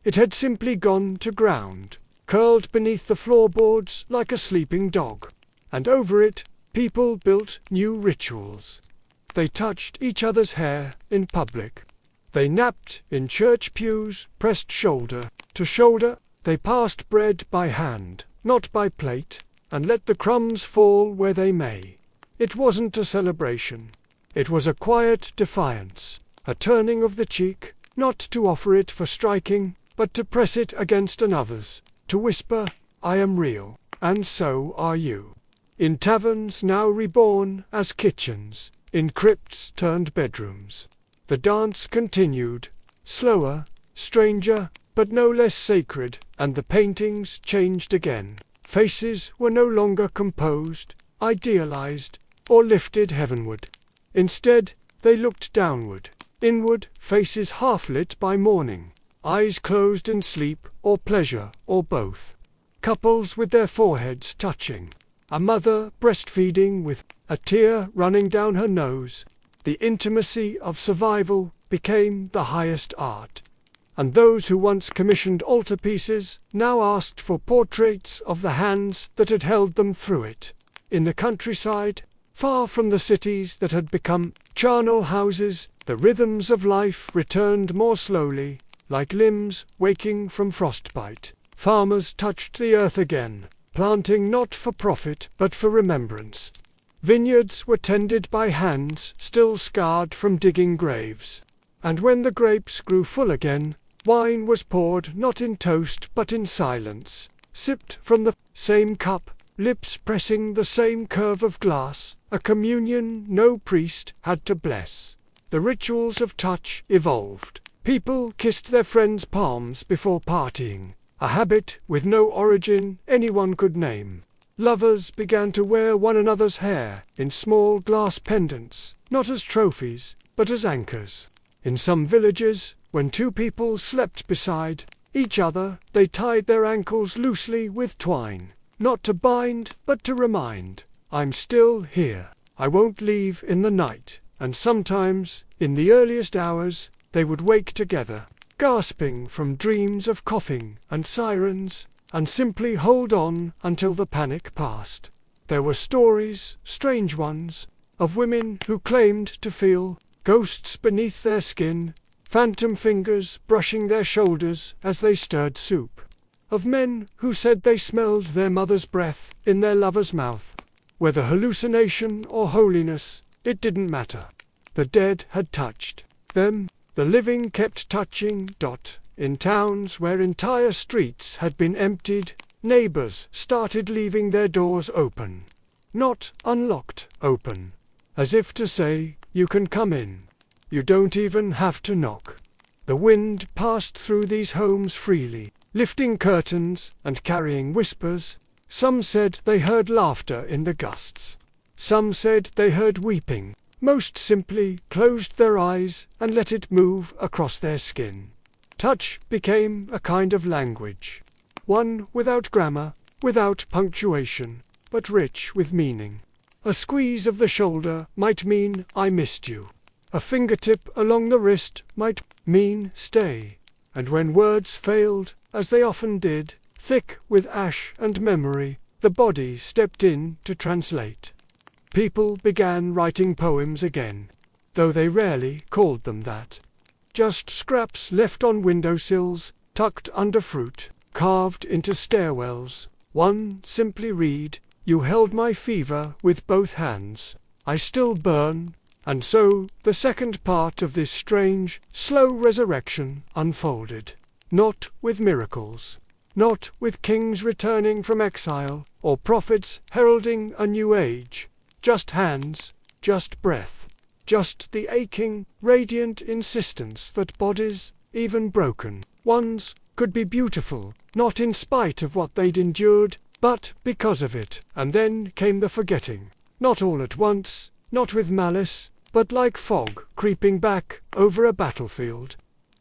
It had simply gone to ground, curled beneath the floorboards like a sleeping dog. And over it, people built new rituals. They touched each other's hair in public. They napped in church pews, pressed shoulder to shoulder. They passed bread by hand, not by plate, and let the crumbs fall where they may. It wasn't a celebration. It was a quiet defiance, a turning of the cheek, not to offer it for striking, but to press it against another's, to whisper, I am real, and so are you. In taverns now reborn as kitchens, in crypts turned bedrooms, the dance continued, slower, stranger, but no less sacred, and the paintings changed again. Faces were no longer composed, idealized, or lifted heavenward. Instead, they looked downward, inward, faces half-lit by mourning, eyes closed in sleep or pleasure or both. Couples with their foreheads touching, a mother breastfeeding with a tear running down her nose. The intimacy of survival became the highest art. And those who once commissioned altarpieces now asked for portraits of the hands that had held them through it. In the countryside, far from the cities that had become charnel houses, the rhythms of life returned more slowly, like limbs waking from frostbite. Farmers touched the earth again, planting not for profit but for remembrance. Vineyards were tended by hands still scarred from digging graves. And when the grapes grew full again, wine was poured not in toast but in silence, sipped from the same cup, lips pressing the same curve of glass, a communion no priest had to bless. The rituals of touch evolved. People kissed their friends' palms before partying, a habit with no origin anyone could name. Lovers began to wear one another's hair in small glass pendants, not as trophies, but as anchors. In some villages, When two people slept beside each other, they tied their ankles loosely with twine, not to bind, but to remind, I'm still here, I won't leave in the night. And sometimes, in the earliest hours, they would wake together, gasping from dreams of coughing and sirens, and simply hold on until the panic passed. There were stories, strange ones, of women who claimed to feel ghosts beneath their skin, phantom fingers brushing their shoulders as they stirred soup. Of men who said they smelled their mother's breath in their lover's mouth. Whether hallucination or holiness, it didn't matter. The dead had touched them, the living kept touching. In towns where entire streets had been emptied, neighbors started leaving their doors open. Not unlocked, open. As if to say, you can come in. You don't even have to knock. The wind passed through these homes freely, lifting curtains and carrying whispers. Some said they heard laughter in the gusts. Some said they heard weeping. Most simply closed their eyes and let it move across their skin. Touch became a kind of language. One without grammar, without punctuation, but rich with meaning. A squeeze of the shoulder might mean I missed you. A fingertip along the wrist might mean stay. And when words failed, as they often did, thick with ash and memory, the body stepped in to translate. People began writing poems again, though they rarely called them that. Just scraps left on windowsills, tucked under fruit, carved into stairwells. One simply read, "You held my fever with both hands. I still burn." And so the second part of this strange, slow resurrection unfolded. Not with miracles. Not with kings returning from exile, or prophets heralding a new age. Just hands, just breath, just the aching, radiant insistence that bodies, even broken ones, could be beautiful, not in spite of what they'd endured, but because of it. And then came the forgetting. Not all at once, not with malice, but like fog creeping back over a battlefield.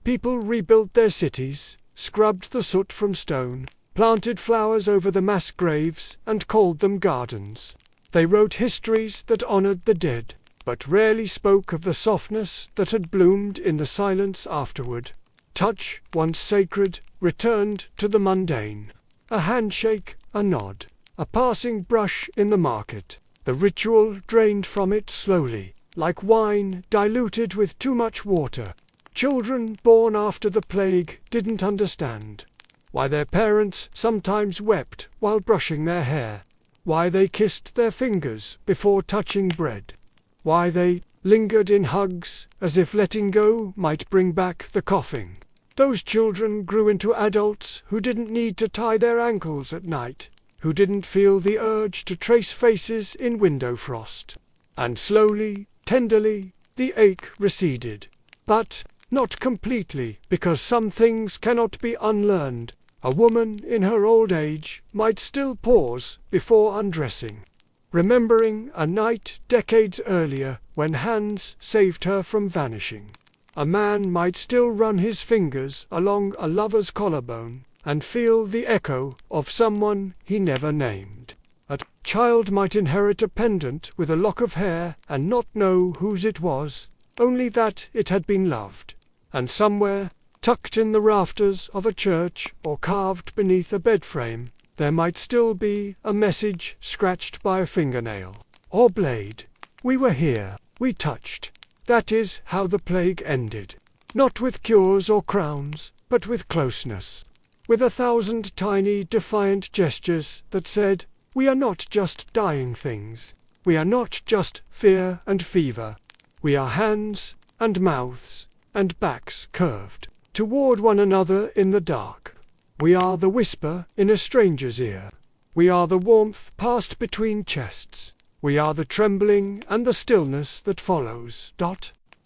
People rebuilt their cities, scrubbed the soot from stone, planted flowers over the mass graves, and called them gardens. They wrote histories that honored the dead, but rarely spoke of the softness that had bloomed in the silence afterward. Touch, once sacred, returned to the mundane. A handshake, a nod, a passing brush in the market. The ritual drained from it slowly, like wine diluted with too much water. Children born after the plague didn't understand why their parents sometimes wept while brushing their hair, why they kissed their fingers before touching bread, why they lingered in hugs as if letting go might bring back the coughing. Those children grew into adults who didn't need to tie their ankles at night, who didn't feel the urge to trace faces in window frost. And slowly, tenderly, the ache receded. But not completely, because some things cannot be unlearned. A woman in her old age might still pause before undressing, remembering a night decades earlier when hands saved her from vanishing. A man might still run his fingers along a lover's collarbone and feel the echo of someone he never named. A child might inherit a pendant with a lock of hair and not know whose it was, only that it had been loved. And somewhere, tucked in the rafters of a church or carved beneath a bed frame, there might still be a message scratched by a fingernail or blade. We were here, we touched. That is how the plague ended. Not with cures or crowns, but with closeness. With 1,000 tiny defiant gestures that said, we are not just dying things. We are not just fear and fever. We are hands and mouths and backs curved toward one another in the dark. We are the whisper in a stranger's ear. We are the warmth passed between chests. We are the trembling and the stillness that follows.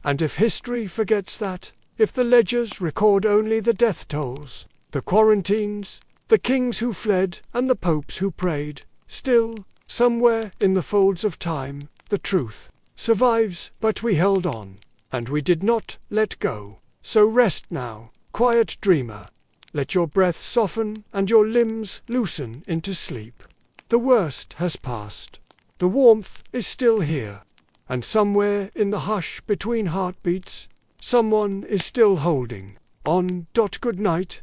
And if history forgets that, if the ledgers record only the death tolls, the quarantines, the kings who fled and the popes who prayed, still, somewhere in the folds of time, the truth survives. But we held on, and we did not let go. So rest now, quiet dreamer. Let your breath soften and your limbs loosen into sleep. The worst has passed. The warmth is still here. And somewhere in the hush between heartbeats, someone is still holding on. Good night.